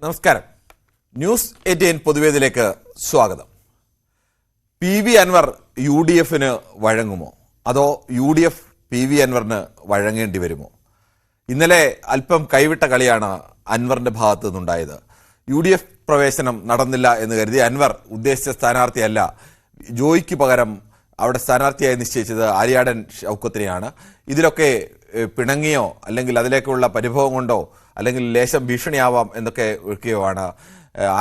നമസ്കാരം. ന്യൂസ് 18 പൊതുവേദിയിലേക്ക് സ്വാഗതം. PV Anwar UDF വഴങ്ങുമോ അതോ UDF PV അൻവറിന് വഴങ്ങേണ്ടി വരുമോ? ഇന്നലെ അല്പം കൈവിട്ട കളിയാണ് അൻവറിന്റെ ഭാഗത്തു നിന്നുണ്ടായത്. UDF പ്രവേശനം നടന്നില്ല എന്ന് കരുതി അൻവർ ഉദ്ദേശിച്ച സ്ഥാനാർത്ഥിയല്ല, ജോയിക്ക് പകരം അവിടെ സ്ഥാനാർത്ഥിയായി നിശ്ചയിച്ചത് ആര്യാടൻ ഷൗക്കത്തിനെയാണ്. ഇതിലൊക്കെ പിണങ്ങിയോ അല്ലെങ്കിൽ അതിലേക്കുള്ള പരിഭവം കൊണ്ടോ അല്ലെങ്കിൽ ലേശം ഭീഷണിയാവാം എന്നൊക്കെ ഒക്കെയാണ്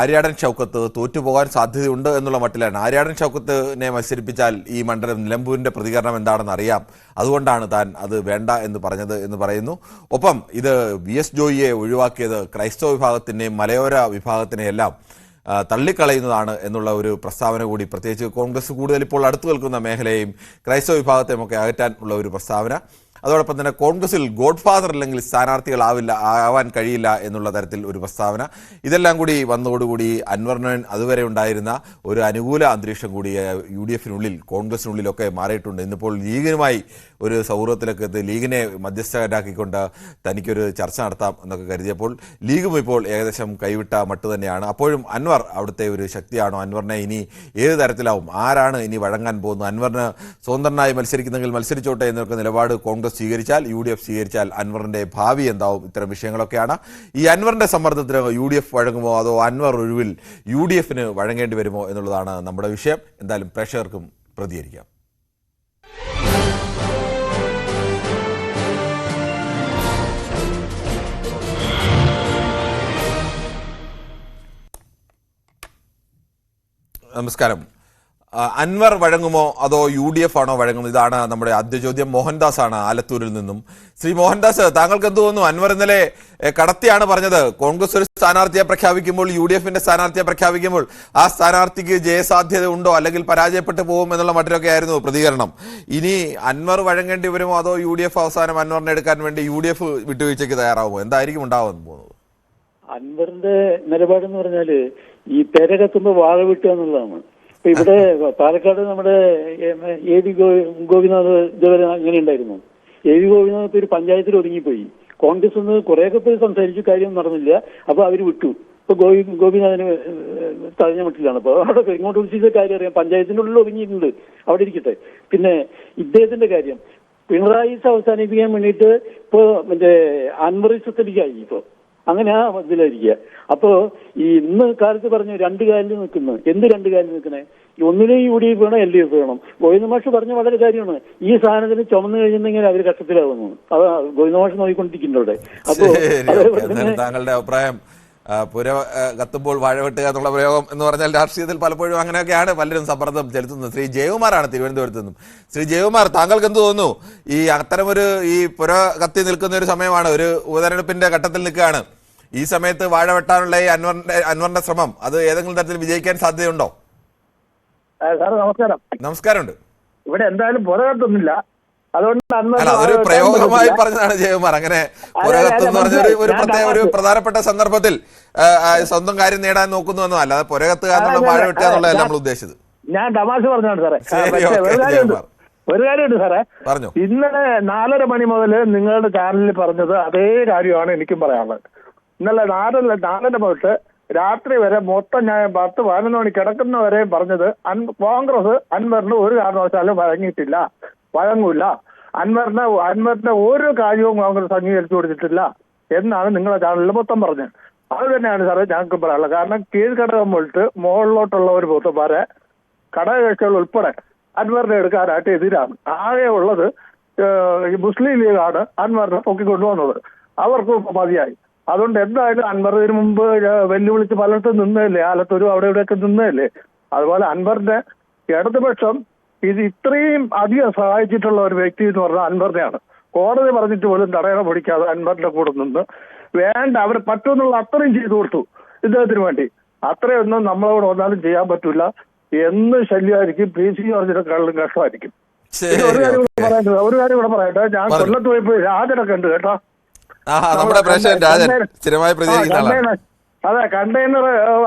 ആര്യാടൻ ഷൗക്കത്ത് തോറ്റുപോകാൻ സാധ്യതയുണ്ട് എന്നുള്ള മട്ടിലാണ്. ആര്യാടൻ ഷൗക്കത്തിനെ മത്സരിപ്പിച്ചാൽ ഈ മണ്ഡലം നിലമ്പൂരിന്റെ പ്രതികരണം എന്താണെന്ന് അറിയാം, അതുകൊണ്ടാണ് താൻ അത് വേണ്ട എന്ന് പറഞ്ഞത് എന്ന് പറയുന്നു. ഒപ്പം ഇത് VS ജോയിയെ ഒഴിവാക്കിയത് ക്രൈസ്തവ വിഭാഗത്തിനെയും മലയോര വിഭാഗത്തിനെയെല്ലാം തള്ളിക്കളയുന്നതാണ് എന്നുള്ള ഒരു പ്രസ്താവന കൂടി, പ്രത്യേകിച്ച് കോൺഗ്രസ് കൂടുതൽ ഇപ്പോൾ അടുത്തു നിൽക്കുന്ന മേഖലയെയും ക്രൈസ്തവ വിഭാഗത്തെയും ഒക്കെ അകറ്റാൻ ഉള്ള ഒരു പ്രസ്താവന. അതോടൊപ്പം തന്നെ കോൺഗ്രസിൽ ഗോഡ് ഫാദർ അല്ലെങ്കിൽ ആവാൻ കഴിയില്ല എന്നുള്ള തരത്തിൽ ഒരു പ്രസ്താവന. ഇതെല്ലാം കൂടി വന്നതോടുകൂടി അൻവറിന് അതുവരെ ഉണ്ടായിരുന്ന ഒരു അനുകൂല അന്തരീക്ഷം കൂടി UDF കോൺഗ്രസിനുള്ളിലൊക്കെ മാറിയിട്ടുണ്ട്. ഇന്നിപ്പോൾ ലീഗിനുമായി ഒരു സൗഹൃദത്തിലൊക്കെ എത്തി ലീഗിനെ മധ്യസ്ഥരാക്കിക്കൊണ്ട് തനിക്കൊരു ചർച്ച നടത്താം എന്നൊക്കെ കരുതിയപ്പോൾ ലീഗും ഇപ്പോൾ ഏകദേശം കൈവിട്ട മട്ട് തന്നെയാണ്. അപ്പോഴും അൻവർ അവിടുത്തെ ഒരു ശക്തിയാണോ? അൻവറിനെ ഇനി ഏത് തരത്തിലാവും? ആരാണ് ഇനി വഴങ്ങാൻ പോകുന്നത്? അൻവറിന് സ്വതന്ത്രനായി മത്സരിക്കുന്നെങ്കിൽ മത്സരിച്ചോട്ടെ എന്നൊക്കെ നിലപാട് കോൺഗ്രസ് സ്വീകരിച്ചാൽ, UDF സ്വീകരിച്ചാൽ അൻവറിന്റെ ഭാവി എന്താവും? ഇത്തരം വിഷയങ്ങളൊക്കെയാണ്. ഈ അൻവറിന്റെ സമ്മർദ്ദത്തിന് UDF വഴങ്ങുമോ അതോ അൻവർ ഒഴിവിൽ UDF വഴങ്ങേണ്ടി വരുമോ എന്നുള്ളതാണ് നമ്മുടെ വിഷയം. എന്തായാലും പ്രേക്ഷകർക്കും പ്രതികരിക്കാം. നമസ്കാരം. അൻവർ വഴങ്ങുമോ അതോ UDF ആണോ വഴങ്ങുന്നത്? ഇതാണ് നമ്മുടെ ആദ്യ ചോദ്യം. മോഹൻദാസ് ആണ് ആലത്തൂരിൽ നിന്നും. ശ്രീ മോഹൻദാസ്, താങ്കൾക്ക് എന്ത് തോന്നുന്നു? അൻവർ ഇന്നലെ കടത്തിയാണ് പറഞ്ഞത്, കോൺഗ്രസ് ഒരു സ്ഥാനാർത്ഥിയെ പ്രഖ്യാപിക്കുമ്പോൾ, UDF സ്ഥാനാർത്ഥിയെ പ്രഖ്യാപിക്കുമ്പോൾ ആ സ്ഥാനാർത്ഥിക്ക് ജയസാധ്യത ഉണ്ടോ അല്ലെങ്കിൽ പരാജയപ്പെട്ടു പോകും എന്നുള്ള മട്ടിലൊക്കെ ആയിരുന്നു പ്രതികരണം. ഇനി അൻവർ വഴങ്ങേണ്ടി വരുമോ അതോ UDF അവസാനം അൻവറിനെ എടുക്കാൻ വേണ്ടി UDF വിട്ടുവീഴ്ചയ്ക്ക് തയ്യാറാവുമോ? എന്തായിരിക്കും ഉണ്ടാവാൻ പോകുന്നത്? അൻവറിന്റെ നിലപാടെന്ന് പറഞ്ഞാല് ഈ പേര കത്തുമ്പോ വാഴ വിട്ടുക എന്നുള്ളതാണ്. ഇപ്പൊ ഇവിടെ പാലക്കാട് നമ്മുടെ AV ഗോപിനാഥ് ഇതുവരെ അങ്ങനെ ഉണ്ടായിരുന്നു. AV ഗോപിനാഥ് ഒരു പഞ്ചായത്തിൽ ഒതുങ്ങിപ്പോയി. കോൺഗ്രസ് ഒന്ന് കുറെയൊക്കെ പോയി സംസാരിച്ചു, കാര്യം നടന്നില്ല. അപ്പൊ അവര് വിട്ടു. ഇപ്പൊ ഗോപിനാഥന് തഴഞ്ഞ മട്ടിലാണ്. അപ്പൊ അവിടെ ഇങ്ങോട്ട് വിളിച്ച കാര്യം അറിയാം, പഞ്ചായത്തിന്റെ ഉള്ളിൽ ഒതുങ്ങിയിട്ടുണ്ട്, അവിടെ ഇരിക്കട്ടെ. പിന്നെ ഇദ്ദേഹത്തിന്റെ കാര്യം, പിണറായിസ് അവസാനിപ്പിക്കാൻ വേണ്ടിയിട്ട് ഇപ്പൊ മറ്റേ അൻവറിസത്തിലേക്കായി. ഇപ്പൊ അങ്ങനെ ആ ഇതിലായിരിക്കുക. അപ്പോ ഈ ഇന്ന് കാലത്ത് പറഞ്ഞു രണ്ട് കാലിൽ നിൽക്കുന്നു. എന്ത് രണ്ട് കാലിൽ നിൽക്കണേ? ഒന്നിനും UDF വേണം, LDF വേണം. ഗോവിന്ദ മാഷ് പറഞ്ഞ വളരെ കാര്യമാണ്. ഈ സാധനത്തിന് ചുമന്നു കഴിഞ്ഞിട്ടുണ്ടെങ്കിൽ അവർ കഷ്ടത്തിലാവുന്നു. അത് ഗോവിന്ദ മാഷ് നോക്കിക്കൊണ്ടിരിക്കുന്നുണ്ട്. അപ്പോ താങ്കളുടെ അഭിപ്രായം പുര കത്തുമ്പോൾ വാഴ വെട്ടുക എന്നുള്ള പ്രയോഗം എന്ന് പറഞ്ഞാൽ രാഷ്ട്രീയത്തിൽ പലപ്പോഴും അങ്ങനെയൊക്കെയാണ് പലരും സമ്മർദ്ദം ചെലുത്തുന്നത്. ശ്രീ ജയകുമാറാണ് തിരുവനന്തപുരത്ത് നിന്നും. ശ്രീ ജയകുമാർ, താങ്കൾക്ക് എന്ത് തോന്നുന്നു? ഈ അത്തരമൊരു ഈ പുര കത്തി നിൽക്കുന്ന ഒരു സമയമാണ്, ഒരു ഉപതെരഞ്ഞെടുപ്പിന്റെ ഘട്ടത്തിൽ നിൽക്കുകയാണ്. ഈ സമയത്ത് വാഴ വെട്ടാനുള്ള ഈ അൻവറിന്റെ ശ്രമം അത് ഏതെങ്കിലും തരത്തിൽ വിജയിക്കാൻ സാധ്യതയുണ്ടോ? നമസ്കാരം. നമസ്കാരമുണ്ട്. ഇവിടെ എന്തായാലും പുര കത്തൊന്നുമില്ല, അതുകൊണ്ട് അതൊരു പ്രയോഗമായി പറഞ്ഞതാണ് ജയകുമാർ. അങ്ങനെ പുരകത്തെന്ന് പറഞ്ഞ ഒരു പ്രധാനപ്പെട്ട സന്ദർഭത്തിൽ സ്വന്തം കാര്യം നേടാൻ നോക്കുന്നു എന്നോ, അല്ലാതെ പുരകത്തുക എന്നുള്ള വാഴ വെട്ടുക എന്നുള്ളതല്ല നമ്മൾ ഉദ്ദേശിച്ചത്. ഞാൻ തമാശ പറഞ്ഞാണ് സാറേ. ഒരു കാര്യമുണ്ട് സാറേ, പറഞ്ഞു. ഇന്നലെ 4:30 മണി മുതൽ നിങ്ങളുടെ ചാനലിൽ പറഞ്ഞത് അതേ കാര്യമാണ് എനിക്കും പറയാനുള്ളത്. ഇന്നലെ 4:30 തൊട്ട് രാത്രി വരെ മൊത്തം ഞാൻ 10-11 മണി കിടക്കുന്നവരെ പറഞ്ഞത് കോൺഗ്രസ് അൻവറിന് ഒരു കാരണവശാലും വഴങ്ങൂല, അൻവറിന്റെ ഒരു കാര്യവും കോൺഗ്രസ് അംഗീകരിച്ചു കൊടുത്തിട്ടില്ല എന്നാണ് നിങ്ങളുടെ ചാനലിൽ മൊത്തം പറഞ്ഞത്. അത് തന്നെയാണ് സാറേ ഞങ്ങൾക്ക് പറയാനുള്ളത്. കാരണം കീഴ്ഘടകം പോയിട്ട് മുകളിലോട്ടുള്ള ഒരു പൊത്തുമാരെ ഘടകകക്ഷികൾ ഉൾപ്പെടെ അൻവറിനെ എടുക്കാനായിട്ട് എതിരാണ്. ആകെ ഉള്ളത് മുസ്ലിം ലീഗാണ് അൻവറിനെ പൊക്കിക്കൊണ്ടുവന്നത്. അവർക്കും മതിയായി. അതുകൊണ്ട് എന്തായാലും അൻവർ ഇതിനു മുമ്പ് വെല്ലുവിളിച്ച് പലയിടത്തും നിന്നതല്ലേ, ആലത്തൂരും അവിടെ ഇവിടെയൊക്കെ നിന്നതല്ലേ. അതുപോലെ അൻവറിന്റെ ഇടതുപക്ഷം ഇത് ഇത്രയും അധികം സഹായിച്ചിട്ടുള്ള ഒരു വ്യക്തി എന്ന് പറഞ്ഞാൽ അൻവറിനെയാണ്. കോടതി പറഞ്ഞിട്ട് പോലും തടയണ പിടിക്കാതെ അൻവറിന്റെ കൂടെ നിന്ന് വേണ്ട അവർ പറ്റുമെന്നുള്ള അത്രയും ചെയ്തു കൊടുത്തു ഇദ്ദേഹത്തിന് വേണ്ടി. അത്രയൊന്നും നമ്മളോട് വന്നാലും ചെയ്യാൻ പറ്റൂല എന്ന് ശല്യമായിരിക്കും. PC ജോർജിന്റെ കള്ളും കഷ്ടമായിരിക്കും. ഒരു കാര്യം കൂടെ പറയട്ടെ, ഞാൻ കൊല്ലത്ത് പോയപ്പോ രാജനൊക്കെ ഉണ്ട് കേട്ടോ. അതെ, കണ്ടെയ്നർ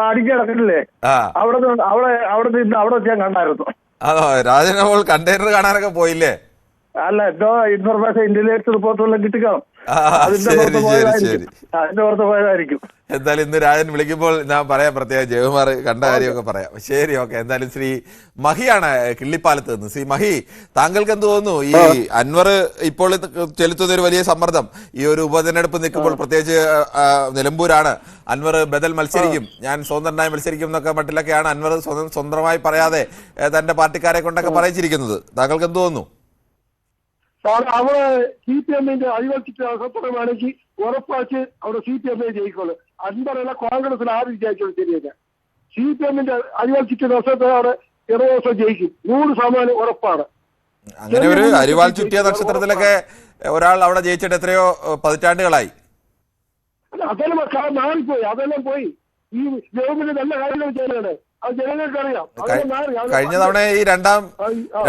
അടിക്കി കിടക്കില്ലേ, അവിടെ ഞാൻ കണ്ടായിരുന്നു. രാജൻ കണ്ടെയ്നർ കാണാനൊക്കെ പോയില്ലേ? അല്ല, എന്തോ ഇൻഫർമേഷൻ ഇന്റലിജൻസ് റിപ്പോർട്ടെല്ലാം കിട്ടിക്കാണും. അതിന്റെ ശരി പുറത്ത് ശരി പോയതായിരിക്കും. ശരി. അതിന്റെ പുറത്ത് പോയതായിരിക്കും. എന്തായാലും ഇന്ന് രാജൻ വിളിക്കുമ്പോൾ ഞാൻ പറയാം, പ്രത്യേകം ജയകുമാർ കണ്ട കാര്യമൊക്കെ പറയാം. ശരി, ഓക്കെ. എന്തായാലും ശ്രീ മഹിയാണ് കിള്ളിപ്പാലത്ത് നിന്ന്. ശ്രീ മഹി, താങ്കൾക്ക് എന്ത് തോന്നുന്നു ഈ അൻവർ ഇപ്പോൾ ചെലുത്തുന്ന ഒരു വലിയ സമ്മർദ്ദം ഈ ഒരു ഉപതെരഞ്ഞെടുപ്പ് നിൽക്കുമ്പോൾ, പ്രത്യേകിച്ച് നിലമ്പൂരാണ്, അൻവർ ബദൽ മത്സരിക്കും, ഞാൻ സ്വതന്ത്രനായി മത്സരിക്കും എന്നൊക്കെ മട്ടിലൊക്കെയാണ് അൻവർ സ്വന്തമായി പറയാതെ തന്റെ പാർട്ടിക്കാരെ കൊണ്ടൊക്കെ പറയിച്ചിരിക്കുന്നത്. താങ്കൾക്ക് എന്ത് തോന്നുന്നു? സാർ, അവിടെ CPM-ന്റെ അഴിമതിച്ചിട്ട് സത്യമാണെങ്കിൽ ഉറപ്പാച്ച് അവിടെ CPM ജയിക്കുള്ളൂ. അൻവറല്ല കോൺഗ്രസിൽ ആരും വിചാരിച്ചോളൂ ശരിയല്ല. CPM-ന്റെ അഴിമതിച്ചിട്ട് ദിവസത്തെ അവിടെ ഇടതുദിവസം ജയിക്കും, 100% ഉറപ്പാണ്. അങ്ങനെ ഒരു അരിവാൾ ചുറ്റിയ നക്ഷത്രത്തിലൊക്കെ ഒരാൾ അവിടെ ജയിച്ചിട്ട് എത്രയോ പതിറ്റാണ്ടുകളായി. അതെല്ലാം മാറിപ്പോയി, അതെല്ലാം പോയി. ഈ ഗവൺമെന്റ് നല്ല കാര്യങ്ങൾ ചെയ്യുന്നത് അത് ജനങ്ങൾക്കറിയാം. കഴിഞ്ഞ തവണ ഈ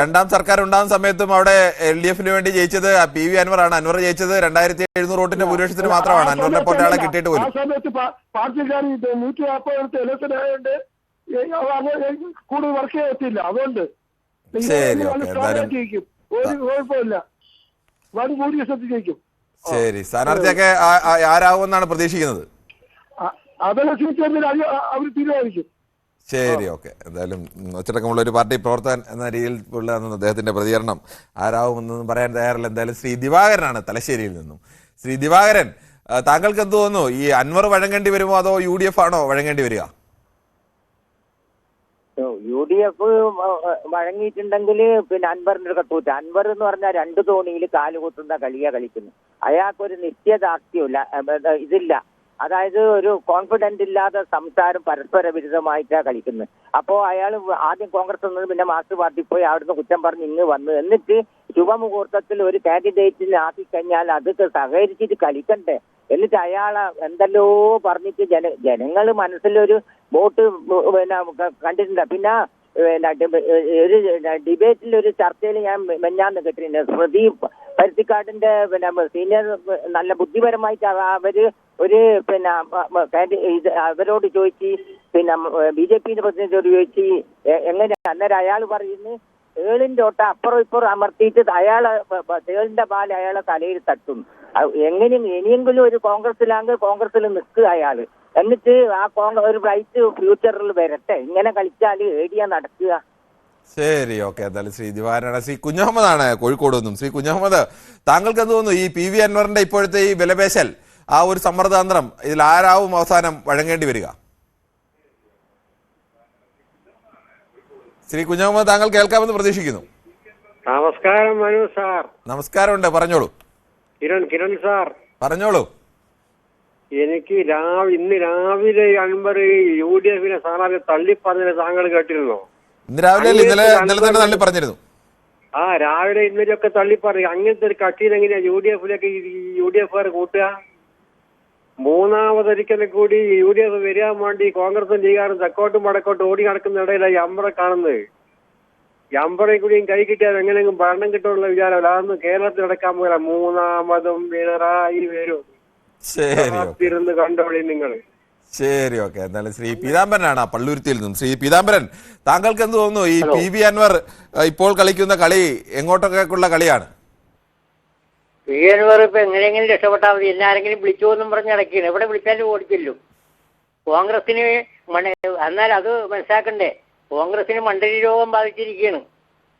രണ്ടാം സർക്കാർ ഉണ്ടാകുന്ന സമയത്തും അവിടെ LDF-ന് വേണ്ടി ജയിച്ചത് PV അൻവറാണ്. അൻവർ ജയിച്ചത് 2700 വോട്ടിന്റെ ഭൂരിപക്ഷത്തിന് മാത്രമാണ്. അൻവറിനെ പോലെ ആളെ കിട്ടിയിട്ട് പോലും. ആ സമയത്ത് പാർട്ടിക്കാർ 140 ഇലക്ഷൻ ആയതുകൊണ്ട് കൂടുതൽ വർക്ക് ചെയ്യത്തില്ല. അതുകൊണ്ട് ശരി, ഓക്കെ. എന്തായാലും ജയിക്കും, ഒരു കുഴപ്പമില്ല, വൻ ഭൂരിപക്ഷത്തിൽ ജയിക്കും. ശരി, സ്ഥാനാർത്ഥിയൊക്കെ ആരാകുമെന്നാണ് പ്രതീക്ഷിക്കുന്നത്? അതെല്ലാം CPM അവർ തീരുമാനിക്കും. ശരി, ഓക്കെ. എന്തായാലും ഒച്ചടക്കമുള്ള ഒരു പാർട്ടി പ്രവർത്തകൻ എന്ന രീതിയിൽ ഉള്ള അദ്ദേഹത്തിന്റെ പ്രതികരണം. ആരാവുമെന്നൊന്നും പറയാൻ തയ്യാറില്ല. എന്തായാലും ശ്രീ ദിവാകരനാണ് തലശ്ശേരിയിൽ നിന്നും. ശ്രീ ദിവാകരൻ, താങ്കൾക്ക് എന്ത് തോന്നുന്നു? ഈ അൻവർ വഴങ്ങേണ്ടി വരുമോ അതോ UDF ആണോ വഴങ്ങേണ്ടി വരിക? UDF വഴങ്ങിയിട്ടുണ്ടെങ്കിൽ പിന്നെ അൻവറിന്റെ കത്തൂറ്റ. അൻവർ എന്ന് പറഞ്ഞാൽ 2 തോണിയിൽ കാലുകുത്തുന്ന കളിയാ കളിക്കുന്നു. അയാൾക്കൊരു നിശ്ചയദാർഢ്യമില്ല, ഇതില്ല. അതായത് ഒരു കോൺഫിഡന്റ് ഇല്ലാതെ സംസാരം പരസ്പര വിരുദ്ധമായിട്ടാണ് കളിക്കുന്നത്. അപ്പോൾ അയാൾ ആദ്യം കോൺഗ്രസ് വന്നത്, പിന്നെ മാർക്സ് പാർട്ടി പോയി, അവിടുന്ന് കുറ്റം പറഞ്ഞ് ഇങ്ങ് വന്നു. എന്നിട്ട് ശുഭമുഹൂർത്തത്തിൽ ഒരു കാൻഡിഡേറ്റിൽ ആക്കി കഴിഞ്ഞാൽ അത് സഹകരിച്ചിട്ട് കളിക്കണ്ടേ? എന്നിട്ട് അയാളെ എന്തെല്ലോ പറഞ്ഞിട്ട് ജനങ്ങൾ മനസ്സിലൊരു വോട്ട് പിന്നെ കണ്ടിട്ടുണ്ട്. പിന്നെ ഒരു ഡിബേറ്റിൽ ഒരു ചർച്ചയിൽ ഞാൻ മെഞ്ഞാന്ന് കേട്ടിട്ടുണ്ട്. സ്മൃതി പരുത്തിക്കാടിന്റെ പിന്നെ സീനിയർ നല്ല ബുദ്ധിപരമായിട്ട് അവര് ഒരു പിന്നെ അവരോട് ചോദിച്ച്, പിന്നെ BJP-ന്റെ പ്രസിഡന്റിനോട് ചോദിച്ച് എങ്ങനെ, അന്നേരം അയാൾ പറയുന്നു തേളിന്റെ ഒട്ട അപ്പുറം ഇപ്പുറം അമർത്തിയിട്ട് അയാളെ തേളിന്റെ പാല് അയാളെ തലയിൽ തട്ടുന്നു. ഇനിയെങ്കിലും ഒരു കോൺഗ്രസിലാങ്കിൽ കോൺഗ്രസിൽ നിൽക്കുക അയാള്, എന്നിട്ട് ആ ഒരു ബ്രൈറ്റ് ഫ്യൂച്ചറിൽ വരട്ടെ. ഇങ്ങനെ കളിച്ചാൽ ഏടിയാ നടക്കുക. ശരി, ഓക്കെ. എന്തായാലും ശ്രീ ദിവാകരനാണ്. ശ്രീ കുഞ്ഞഹമ്മദാണ് കോഴിക്കോട് നിന്നും. ശ്രീ കുഞ്ഞഹമ്മദ്, താങ്കൾക്ക് എന്ത് തോന്നുന്നു? ഈ PV അൻവറിന്റെ ഇപ്പോഴത്തെ ഈ വിലപേശൽ, ആ ഒരു സമ്മർദ്ദതന്ത്രം, ഇതിൽ ആരാവും അവസാനം വഴങ്ങേണ്ടി വരിക? ശ്രീ കുഞ്ഞഹമ്മദ്, താങ്കൾ കേൾക്കാമെന്ന് പ്രതീക്ഷിക്കുന്നു. നമസ്കാരം മനു സാർ. നമസ്കാരമുണ്ട്, പറഞ്ഞോളൂ. കിരൺ സാർ പറഞ്ഞോളൂ. എനിക്ക് ഇന്ന് രാവിലെ അൻവർ UDF-നെ സ്ഥാനാർത്ഥി തള്ളിപ്പറഞ്ഞത് താങ്കൾ കേട്ടിരുന്നോ? ഇന്ന് രാവിലെ ഇന്നലെ തന്നെ തള്ളി പറഞ്ഞിരുന്നു. രാവിലെ ഇന്നലെയൊക്കെ തള്ളിപ്പറഞ്ഞു. അങ്ങനത്തെ ഒരു കക്ഷിയിൽ എങ്ങനെയാ UDF-ലേക്ക് UDF-കാർ കൂട്ടുക? മൂന്നാമതൊരിക്കലും കൂടി UDF വരാൻ വേണ്ടി കോൺഗ്രസും ലീഗാറും തെക്കോട്ടും വടക്കോട്ടും ഓടി നടക്കുന്നിടയിലാണ് ഈ അമ്പറെ കാണുന്നത്. ഈ അമ്പറെ കൂടിയും കൈ കിട്ടിയാൽ എങ്ങനെയെങ്കിലും ഭരണം കിട്ടുമെന്നുള്ള വിചാരം അതൊന്നും കേരളത്തിൽ നടക്കാൻ പോകില്ല. മൂന്നാമതും പിണറായി വരും. ശരി, കണ്ടോളി നിങ്ങൾ. ശരി, ഓക്കെ. എന്തായാലും ശ്രീ പീതാംബരനാണ് പള്ളൂരുത്തിയിൽ നിന്നും. ശ്രീ പീതാംബരൻ, താങ്കൾക്ക് എന്ത് തോന്നുന്നു? ഈ PV അൻവർ ഇപ്പോൾ കളിക്കുന്ന കളി എങ്ങോട്ടൊക്കെയുള്ള കളിയാണ്? PV അൻവർ ഇപ്പൊ എങ്ങനെയെങ്കിലും രക്ഷപ്പെട്ടാൽ മതി. എന്നാരെങ്കിലും വിളിച്ചോന്നും പറഞ്ഞ് നടക്കുകയാണ്. എവിടെ വിളിച്ചാലും ഓടിച്ചല്ലോ. കോൺഗ്രസിന് എന്നാൽ അത് മനസ്സിലാക്കണ്ടേ, കോൺഗ്രസിന് മണ്ഡലി രോഗം ബാധിച്ചിരിക്കുകയാണ്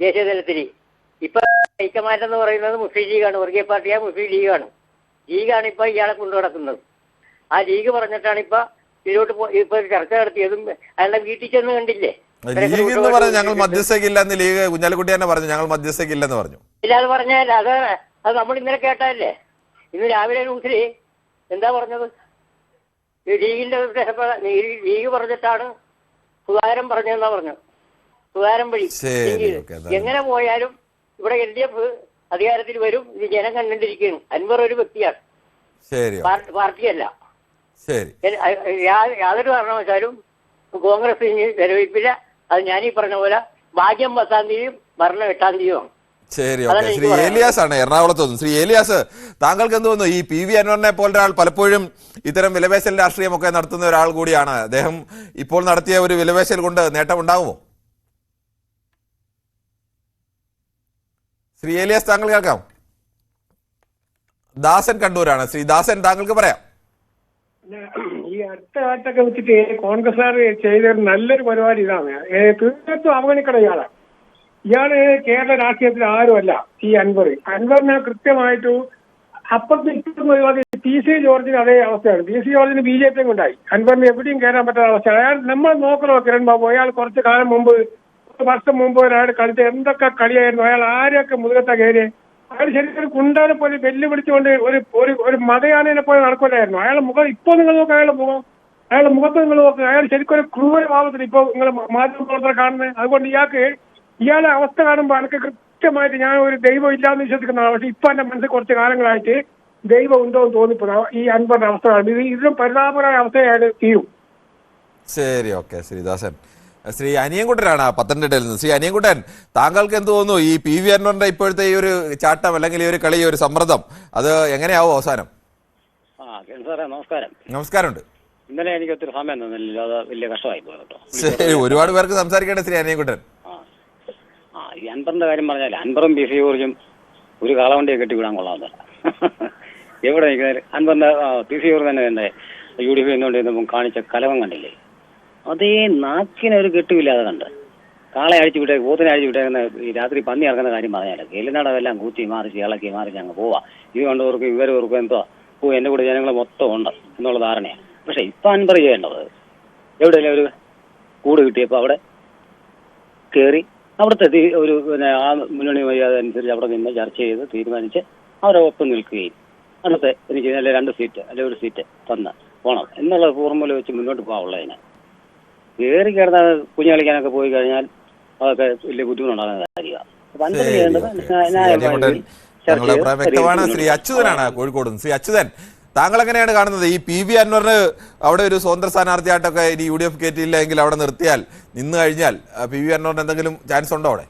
ദേശീയതലത്തിൽ. ഇപ്പൊ ഹൈക്കമാൻഡ് എന്ന് പറയുന്നത് മുസ്ലിം ലീഗാണ്, വർഗീയ പാർട്ടിയാണ് മുസ്ലിം ലീഗാണ്. ലീഗാണ് ഇപ്പൊ ഇയാളെ കൊണ്ടു നടക്കുന്നത്. ആ ലീഗ് പറഞ്ഞിട്ടാണ് ഇപ്പൊ ഇതിലോട്ട് ഇപ്പൊ ചർച്ച നടത്തിയതും അയാളുടെ വീട്ടിൽ ചെന്ന് കണ്ടില്ലേ. ലീഗ് എന്ന് പറഞ്ഞു ഞങ്ങൾ മധ്യസ്ഥക്കില്ലെന്ന് ലീഗ് കുഞ്ഞാലിക്കുട്ടി തന്നെ പറഞ്ഞു, ഞങ്ങൾ മധ്യസ്ഥക്കില്ലെന്ന് പറഞ്ഞു. ഇല്ലാതെ പറഞ്ഞാൽ അത് നമ്മൾ ഇന്നലെ കേട്ടതല്ലേ. ഇന്ന് രാവിലെ ന്യൂസിൽ എന്താ പറഞ്ഞത്? ലീഗിന്റെ ലീഗ് പറഞ്ഞിട്ടാണ് സുധാകരൻ പറഞ്ഞതെന്നാ പറഞ്ഞു. സുധാകരൻ വഴി എങ്ങനെ പോയാലും ഇവിടെ LDF അധികാരത്തിൽ വരും. ഇത് ജനം കണ്ടിരിക്കുകയാണ്. അൻവർ ഒരു വ്യക്തിയാണ്, പാർട്ടിയല്ല. യാതൊരു കാരണവശാലും കോൺഗ്രസ് ഇനി നിലനിൽപ്പില്ല. അത് ഞാനീ പറഞ്ഞ പോലെ ഭാഗ്യം 10-ാം തീയതിയും ഭരണം 8-ാം തീയതിയും. ശരി, ഓക്കെ. ശ്രീ ഏലിയാസ് ആണ് എറണാകുളത്ത് നിന്ന്. ശ്രീ ഏലിയാസ്, താങ്കൾക്ക് എന്ത് തോന്നുന്നു? ഈ PV അൻവറിനെ പോലെ ഒരാൾ പലപ്പോഴും ഇത്തരം വിലപേശൽ രാഷ്ട്രീയമൊക്കെ നടത്തുന്ന ഒരാൾ കൂടിയാണ്. അദ്ദേഹം ഇപ്പോൾ നടത്തിയ ഒരു വിലപേശൽ കൊണ്ട് നേട്ടം ഉണ്ടാകുമോ? ശ്രീ ഏലിയാസ്, താങ്കൾ കേൾക്കാം? ദാസൻ കണ്ണൂരാണ്. ശ്രീ ദാസൻ, താങ്കൾക്ക് പറയാം. ഈ അടുത്ത കാലത്തൊക്കെ വെച്ചിട്ട് കോൺഗ്രസ്സുകാർ ചെയ്ത നല്ലൊരു പരിപാടി ഇതാണ്. തീർച്ചയായിട്ടും അവഗണിക്കണം ഇയാള് കേരള രാഷ്ട്രീയത്തിൽ ആരുമല്ല. ഈ അൻവറിനെ കൃത്യമായിട്ട് അപ്പുറത്ത് ഇപ്പുറത്തും ഒരുപാട് PC ജോർജിന് അതേ അവസ്ഥയാണ്. PC ജോർജിന് BJP ഉണ്ടായി. അൻവറിന് എവിടെയും കയറാൻ പറ്റാത്ത അവസ്ഥ. അയാൾ നമ്മൾ നോക്കണോ കിരൺ ബാബു, അയാൾ കുറച്ചു കാലം മുമ്പ്, 1 വർഷം മുമ്പ് അയാൾ കളിച്ച എന്തൊക്കെ കളിയായിരുന്നു. അയാൾ ആരെയൊക്കെ മുതുകത്ത കയറി അയാൾ ശരിക്കും കുണ്ടാനെ പോലെ വെല്ലുവിളിച്ചുകൊണ്ട് ഒരു മതയാനയെ പോലെ നടക്കുകയായിരുന്നു. അയാളുടെ മുഖം ഇപ്പോൾ നിങ്ങൾ നോക്കുക, അയാളുടെ മുഖത്ത് നിങ്ങൾ നോക്കുക. അയാൾ ശരിക്കും ഒരു ക്രൂര ഭാവത്തിൽ ഇപ്പോൾ നിങ്ങൾ മാധ്യമ പ്രവർത്തകർ കാണുന്നത്. അതുകൊണ്ട് ഇയാളെ അവസ്ഥ കാണുമ്പോൾ എനിക്ക് കൃത്യമായിട്ട് ഞാൻ ഒരു ദൈവം ഇല്ലാന്ന് വിശ്വസിക്കുന്നതാണ്. പക്ഷെ ഇപ്പൊ എന്റെ മനസ്സിൽ കുറച്ച് കാലങ്ങളായിട്ട് ദൈവം ഉണ്ടോ എന്ന് തോന്നിപ്പോകും. ഈ അൻവറിന്റെ അവസ്ഥ കാണുമ്പോൾ ഇതിലും പരിതാപകരമായ അവസ്ഥയായിട്ട് തീരും. ശരി, ഓക്കെ ശ്രീദാസൻ. ശ്രീ അനിയൻകുട്ടനാണ് പത്തനംതിട്ടയിൽ നിന്ന്. ശ്രീ അനിയൻകുട്ടൻ, താങ്കൾക്ക് എന്ത് തോന്നുന്നു ഈ PV അൻവറിന്റെ ഇപ്പോഴത്തെ ഈ ഒരു ചാട്ടം അല്ലെങ്കിൽ ഈ ഒരു കളി, ഒരു സമ്മർദ്ദം, അത് എങ്ങനെയാവും അവസാനം? സാറേ നമസ്കാരം. നമസ്കാരമുണ്ട്. ഇന്നലെ എനിക്ക് ഒത്തിരി സമയം തന്നില്ല, അത് വലിയ കഷ്ടമായി പോയി കേട്ടോ. ശരി, ഒരുപാട് പേർക്ക് സംസാരിക്കേണ്ട ശ്രീ അനിയൻകുട്ടൻ. ഈ അൻവറിന്റെ കാര്യം പറഞ്ഞാൽ അൻവറും PC ജോർജും ഒരു കാളവണ്ടിയെ കെട്ടിവിടാൻ കൊള്ളാവുന്നതല്ല. എവിടെ അൻവറിന്റെ PC ജോർജ് തന്നെ UDF എന്നുകൊണ്ടിരുന്നപ്പം കാണിച്ച കലവം കണ്ടില്ലേ? അതേ നാക്കിനെ ഒരു കെട്ടുമില്ലാതെ കണ്ട് കാളെ അഴിച്ചു വിട്ടേ, പോത്തിനെ അഴിച്ചു വിട്ടേക്കുന്ന ഈ രാത്രി പന്നി ഇറങ്ങുന്ന കാര്യം പറഞ്ഞാൽ എല്ലിനടമെല്ലാം കൂത്തി മാറിച്ച് ഇളക്കി മാറിച്ച് അങ്ങ് പോവാ. ഇത് കണ്ടവർക്ക് ഇവരവർക്ക് എന്തോ എൻ്റെ കൂടെ ജനങ്ങൾ മൊത്തം ഉണ്ട് എന്നുള്ള ധാരണയാണ്. പക്ഷെ ഇപ്പൊ അൻവർ ചെയ്യേണ്ടത് എവിടെയല്ലേ ഒരു കൂട് കിട്ടിയപ്പോൾ അവിടെ കയറി അവിടുത്തെ ഒരു ആ മുന്നണി മര്യാദ അനുസരിച്ച് അവിടെ നിന്ന് ചർച്ച ചെയ്ത് തീരുമാനിച്ച് അവരെ ഒപ്പം നിൽക്കുകയും അടുത്ത് എനിക്ക് അല്ലെ 2 സീറ്റ് അല്ലെ 1 സീറ്റ് തന്ന് പോണം എന്നുള്ള ഫോർമുല വെച്ച് മുന്നോട്ട് പോകാനുള്ളതിന് കയറി കിടന്ന കുഞ്ഞു കളിക്കാനൊക്കെ പോയി കഴിഞ്ഞാൽ അതൊക്കെ വലിയ ബുദ്ധിമുട്ടുണ്ടാകുന്ന കാര്യമാണ്. അപ്പൊ അൻവർ ചെയ്യേണ്ടത് വ്യക്തമാണ്. ശ്രീ അച്യുതനാണ് കോഴിക്കോട്. ശ്രീ അച്യുതൻ, താങ്കൾ എങ്ങനെയാണ് കാണുന്നത് ഈ PV അൻവറിന് അവിടെ ഒരു സ്വതന്ത്ര സ്ഥാനാർത്ഥിയായിട്ടൊക്കെ ഇനി UDF കയറ്റിയില്ല എങ്കിൽ അവിടെ നിർത്തിയാൽ നിന്ന് കഴിഞ്ഞാൽ PV അൻവറിന് എന്തെങ്കിലും ചാൻസ് ഉണ്ടോ അവിടെ?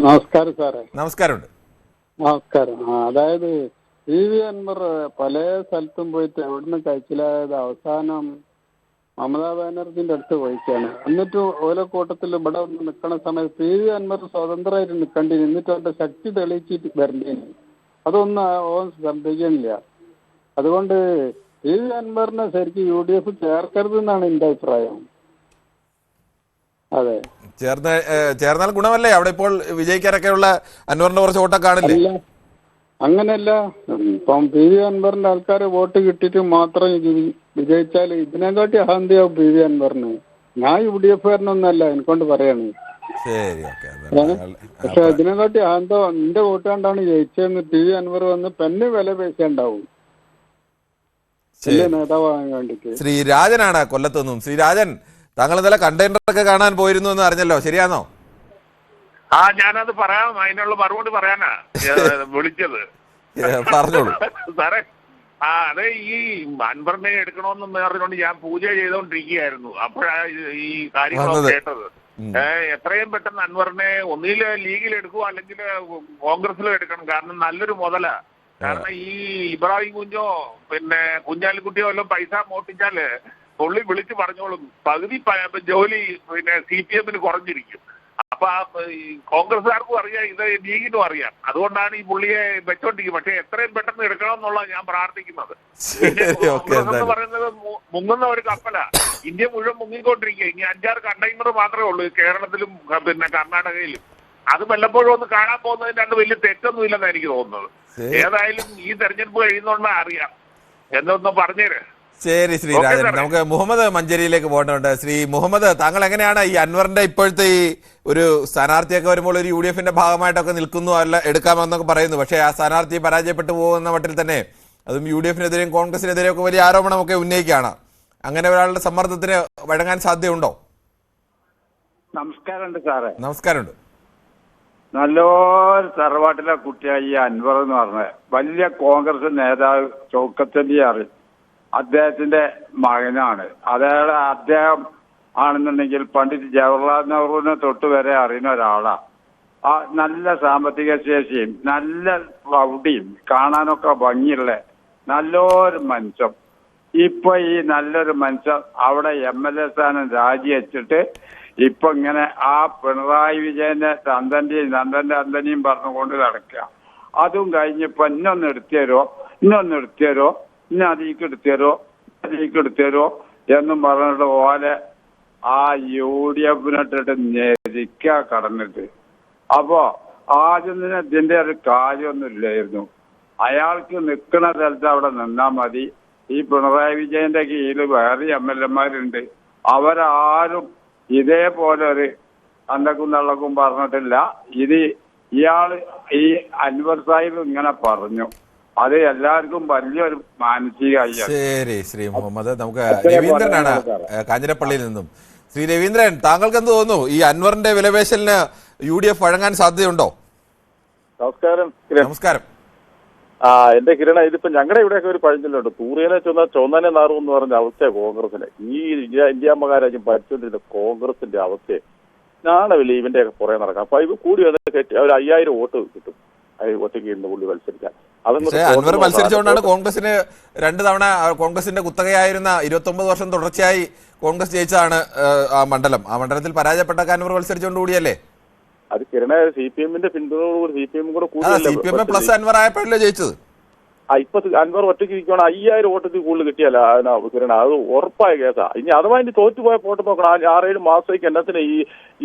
നമസ്കാരം സാറേ. നമസ്കാരമുണ്ട്. നമസ്കാരം. അതായത് PV അൻവർ പല സ്ഥലത്തും പോയിട്ട് എവിടുന്ന് കഴിച്ചിലായത് അവസാനം മമതാ ബാനർജിന്റെ അടുത്ത് പോയിക്കാണ്. എന്നിട്ട് ഓരോ കൂട്ടത്തിൽ ഇവിടെ ഒന്ന് നിൽക്കണ സമയത്ത് PV അൻവർ സ്വതന്ത്രമായിട്ട് നിൽക്കേണ്ടി, എന്നിട്ട് അവരുടെ ശക്തി തെളിയിച്ചിട്ട് വരേണ്ടി. അതൊന്നും ഓൻ ശ്രദ്ധിക്കണില്ല. അതുകൊണ്ട് PV അൻവറിനെ ശരിക്കും UDF ചേർക്കരുത് എന്നാണ് എന്റെ അഭിപ്രായം. അതെ, ചേർന്നാൽ ഗുണമല്ലേ? അവിടെ ഇപ്പോൾ വിജയിക്കാനൊക്കെയുള്ള അൻവറിന്റെ കുറച്ച് വോട്ടൊക്കെ കാണില്ലേ? അങ്ങനെയല്ല. ഇപ്പം PV അൻവറിന്റെ ആൾക്കാർ വോട്ട് കിട്ടിയിട്ട് മാത്രം വിജയിച്ചാൽ ഇതിനെക്കാട്ടി അഹന്തിയാവും PV അൻവറിന്. ഞാൻ UDF കാരനൊന്നല്ല, എനിക്കൊണ്ട് പറയാണ്. പക്ഷെ ഇതിനെക്കാട്ടി അഹന്തോ എന്റെ വോട്ട് കണ്ടാണ് ജയിച്ചതെന്ന് PV അൻവർ വന്ന് പെണ്ണ് വില പേശുണ്ടാവും നേതാവാകാൻ വേണ്ടിട്ട്. ശ്രീ രാജനാണ് കൊല്ലത്തു നിന്നും. ശ്രീ രാജൻ, താങ്കൾ ഇന്നലെ കണ്ടെയ്നറൊക്കെ കാണാൻ പോയിരുന്നു എന്ന് അറിഞ്ഞല്ലോ, ശരിയാണോ? ഞാനത് പറയാം, അതിനുള്ള മറുപടി പറയാനാ വിളിച്ചത്. പറഞ്ഞോളൂ സാറേ. അതെ, ഈ അൻവറിനെ എടുക്കണമെന്ന് പറഞ്ഞുകൊണ്ട് ഞാൻ പൂജ ചെയ്തോണ്ടിരിക്കുകയായിരുന്നു. അപ്പോഴാ ഈ കാര്യങ്ങളൊക്കെ കേട്ടത്. എത്രയും പെട്ടെന്ന് അൻവറിനെ ഒന്നിൽ ലീഗിൽ എടുക്കുക അല്ലെങ്കിൽ കോൺഗ്രസിലും എടുക്കണം. കാരണം നല്ലൊരു മുതലാ. കാരണം ഈ ഇബ്രാഹിം കുഞ്ഞോ പിന്നെ കുഞ്ഞാലിക്കുട്ടിയോ എല്ലാം പൈസ മോട്ടിച്ചാല് പുള്ളി വിളിച്ച് പറഞ്ഞോളും പകുതി ജോലി പിന്നെ CPM-ന് കുറഞ്ഞിരിക്കും. അപ്പൊ കോൺഗ്രസ്സുകാർക്കും അറിയാം, ഇത് ലീഗിനും അറിയാം. അതുകൊണ്ടാണ് ഈ പുള്ളിയെ വെച്ചോണ്ടിരിക്കും. പക്ഷെ എത്രയും പെട്ടെന്ന് എടുക്കണം എന്നുള്ള ഞാൻ പ്രാർത്ഥിക്കുന്നത്. കോൺഗ്രസ് എന്ന് പറയുന്നത് മുങ്ങുന്ന ഒരു കപ്പലാ. ഇന്ത്യ മുഴുവൻ മുങ്ങിക്കൊണ്ടിരിക്കുക. ഇനി 5-6 കണ്ടെയ്നർ മാത്രമേ ഉള്ളൂ കേരളത്തിലും പിന്നെ കർണാടകയിലും. അത് വല്ലപ്പോഴും ഒന്ന് കാണാൻ പോകുന്നതിന് വലിയ തെറ്റൊന്നും ഇല്ലെന്നാണ് എനിക്ക് തോന്നുന്നത്. ഏതായാലും ഈ തെരഞ്ഞെടുപ്പ് കഴിയുന്നോണ്ടാ അറിയാം. എന്നൊന്ന് പറഞ്ഞേര്. ശരി ശ്രീ രാജൻ, നമുക്ക് മുഹമ്മദ് മഞ്ചേരിയിലേക്ക് പോകേണ്ടതുണ്ട്. ശ്രീ മുഹമ്മദ്, താങ്കൾ എങ്ങനെയാണ് ഈ അൻവറിന്റെ ഇപ്പോഴത്തെ ഈ ഒരു സ്ഥാനാർത്ഥിയൊക്കെ വരുമ്പോൾ ഒരു UDF-ന്റെ ഭാഗമായിട്ടൊക്കെ നിൽക്കുന്നു, അല്ല എടുക്കാമെന്നൊക്കെ പറയുന്നു. പക്ഷേ ആ സ്ഥാനാർത്ഥി പരാജയപ്പെട്ടു പോകുന്ന മട്ടിൽ തന്നെ അതും UDF-നെതിരെയും കോൺഗ്രസിനെതിരെയും ഒക്കെ വലിയ ആരോപണമൊക്കെ ഉന്നയിക്കുകയാണ്. അങ്ങനെ ഒരാളുടെ സമ്മർദ്ദത്തിന് വഴങ്ങാൻ സാധ്യതയുണ്ടോ? നമസ്കാരമുണ്ട് സാറേ. നമസ്കാരമുണ്ട്. നല്ലൊരു തറവാട്ടിലെ കുട്ടിയായി ഈ അൻവർ എന്ന് പറഞ്ഞത് വലിയ കോൺഗ്രസ് നേതാവ് ചൗക്കത്തലി അറിയും. അദ്ദേഹത്തിന്റെ മകനാണ്. അദ്ദേഹം ആണെന്നുണ്ടെങ്കിൽ പണ്ഡിറ്റ് ജവഹർലാൽ നെഹ്റുവിനെ തൊട്ട് വരെ അറിയുന്ന ഒരാളാണ്. ആ നല്ല സാമ്പത്തിക ശേഷിയും നല്ല പ്രൗഢിയും കാണാനൊക്കെ ഭംഗിയുള്ള നല്ലൊരു മനുഷ്യൻ. ഇപ്പൊ ഈ നല്ലൊരു മനുഷ്യൻ അവിടെ MLA സ്ഥാനം രാജിവെച്ചിട്ട് ഇപ്പൊ ഇങ്ങനെ ആ പിണറായി വിജയന്റെ നന്ദന്റെ അന്തനെയും പറഞ്ഞുകൊണ്ട് നടക്കുക. അതും കഴിഞ്ഞപ്പോ ഇന്നൊന്ന് എടുത്തുതരോ, ഇന്നൊന്ന് എടുത്തുതരോ, ഇന്ന അതിലേക്ക് എടുത്തുതരോ, അതിലേക്ക് എടുത്തുതരോ എന്നും പറഞ്ഞിട്ട് ഓലെ ആ UDF-നിട്ടിട്ട് ഞെരിക്കാ കടന്നിട്ട്. അപ്പോ ആദ്യം തന്നെ ഇതിന്റെ ഒരു കാര്യമൊന്നും ഇല്ലായിരുന്നു. അയാൾക്ക് നിൽക്കുന്ന സ്ഥലത്ത് അവിടെ നിന്നാ മതി. ഈ പിണറായി വിജയന്റെ കീഴിൽ വേറെ MLA-മാരുണ്ട്. അവരാരും ഇതേപോലെ ഒരു അന്തക്കും തള്ളക്കും പറഞ്ഞിട്ടില്ല. ഇത് ഈ അൻവർ സാഹിബ് ഇങ്ങനെ പറഞ്ഞു. അത് എല്ലാവർക്കും വലിയൊരു മാനസികമായി. ശരി ശ്രീ മുഹമ്മദ്. നമുക്ക് രവീന്ദ്രനാണ് കാഞ്ഞിരപ്പള്ളിയിൽ നിന്നും. ശ്രീ രവീന്ദ്രൻ, താങ്കൾക്ക് എന്ത് തോന്നുന്നു? ഈ അൻവറിന്റെ വിലപേശലിന് UDF വഴങ്ങാൻ സാധ്യതയുണ്ടോ? നമസ്കാരം. നമസ്കാരം. എന്റെ കിരണ, ഇതിപ്പോ ഞങ്ങളുടെ ഇവിടെയൊക്കെ ഒരു പഴഞ്ചൊല്ലുണ്ട്, തൂറിയനെ ചൊന്നനെ നാറും എന്ന് പറഞ്ഞ അവസ്ഥയാണ് കോൺഗ്രസിന്. ഈ ഇന്ത്യ മഹാരാജ്യം ഭരിച്ചുകൊണ്ടിരുന്ന കോൺഗ്രസിന്റെ അവസ്ഥയെ നാണവില്ല ഇവന്റെ ഒക്കെ പുറകെ നടക്കാം. അപ്പൊ ഇത് കൂടി ഒരു 5000 വോട്ട് കിട്ടും ഒറ്റയ്ക്ക് ഇന്ന് പുള്ളി മത്സരിക്കാൻ. അൻവർ മത്സരിച്ചുകൊണ്ടാണ് കോൺഗ്രസിന് 2 തവണ കോൺഗ്രസിന്റെ കുത്തകയായിരുന്ന 29 വർഷം തുടർച്ചയായി കോൺഗ്രസ് ജയിച്ചതാണ് ആ മണ്ഡലം. ആ മണ്ഡലത്തിൽ പരാജയപ്പെട്ട അൻവർ മത്സരിച്ചുകൊണ്ട് കൂടിയല്ലേ? അത് കിരണ CPM-ന്റെ പിന്തുണയോട് CPM കൂടെ CPM പ്ലസ് അൻവർ ആയപ്പോഴല്ലേ ജയിച്ചത്? ഇപ്പൊ അൻവർ ഒറ്റയ്ക്ക് ഇരിക്കുകയാണ്. 5000 വോട്ടത്തിൽ കൂടുതൽ കിട്ടിയല്ല കിരണ, അത് ഉറപ്പായ കേസാ. ഇനി അഥവാ ഇനി തോറ്റുപോയ പോട്ട് നോക്കണം. 6-7 മാസത്തേക്ക് എന്നത്തിന്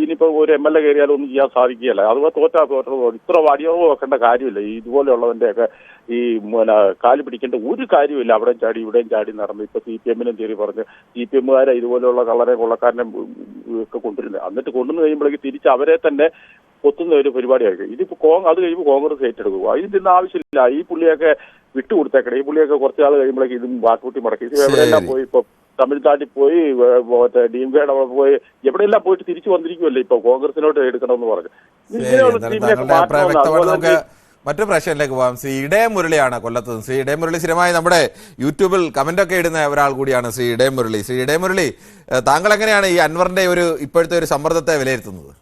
ഇനിയിപ്പോ ഒരു MLA കയറിയാലും ഒന്നും ചെയ്യാൻ സാധിക്കുകയല്ല. അതുപോലെ തോറ്റോ ഇത്ര അടിയറവ് വെക്കേണ്ട കാര്യമില്ല. ഇതുപോലെയുള്ളതിന്റെയൊക്കെ കാല് പിടിക്കേണ്ട ഒരു കാര്യമില്ല. അവിടെയും ചാടി ഇവിടെയും ചാടി നടന്ന് ഇപ്പൊ CPM-നും തിരി പറഞ്ഞ് CPM-കാരെ ഇതുപോലെയുള്ള കള്ളരെ കൊള്ളക്കാരനെ ഒക്കെ കൊണ്ടുവരുന്നത്. എന്നിട്ട് കൊണ്ടുവന്ന് കഴിയുമ്പോഴേക്ക് തിരിച്ച് അവരെ തന്നെ ഒത്തുന്ന ഒരു പരിപാടിയായിരിക്കും. ഇതിപ്പോ അത് കഴിയുമ്പോൾ കോൺഗ്രസ് ഏറ്റെടുക്കുക. ഇതിന്റെ ആവശ്യമില്ല. ഈ പുള്ളിയൊക്കെ വിട്ടുകൊടുത്തേക്കണേ. ഈ പുള്ളിയൊക്കെ കുറച്ച് നാൾ കഴിയുമ്പോഴേക്ക് ഇതും വാക്കുകൂട്ടി മടക്കി എവിടെയെല്ലാം പോയി. ഇപ്പൊ തമിഴ്നാട്ടിൽ പോയി, DMK-യുടെ അവിടെ പോയി, എവിടെയെല്ലാം പോയിട്ട് തിരിച്ചു വന്നിരിക്കുമല്ലേ ഇപ്പൊ കോൺഗ്രസിനോട്ട് എടുക്കണമെന്ന് പറഞ്ഞു. മറ്റു പ്രശ്നത്തിലേക്ക് പോകാം. ശ്രീ ഇടയം മുരളിയാണ് കൊല്ലത്ത്. ശ്രീ ഇടയം മുരളി സ്ഥിരമായി നമ്മുടെ യൂട്യൂബിൽ കമന്റൊക്കെ ഇടുന്ന ഒരാൾ കൂടിയാണ് ശ്രീ ഇടയം മുരളി. ശ്രീ ഇടയം മുരളി, താങ്കൾ എങ്ങനെയാണ് ഈ അൻവറിന്റെ ഇപ്പോഴത്തെ ഒരു സമ്മർദ്ദത്തെ വിലയിരുത്തുന്നത്?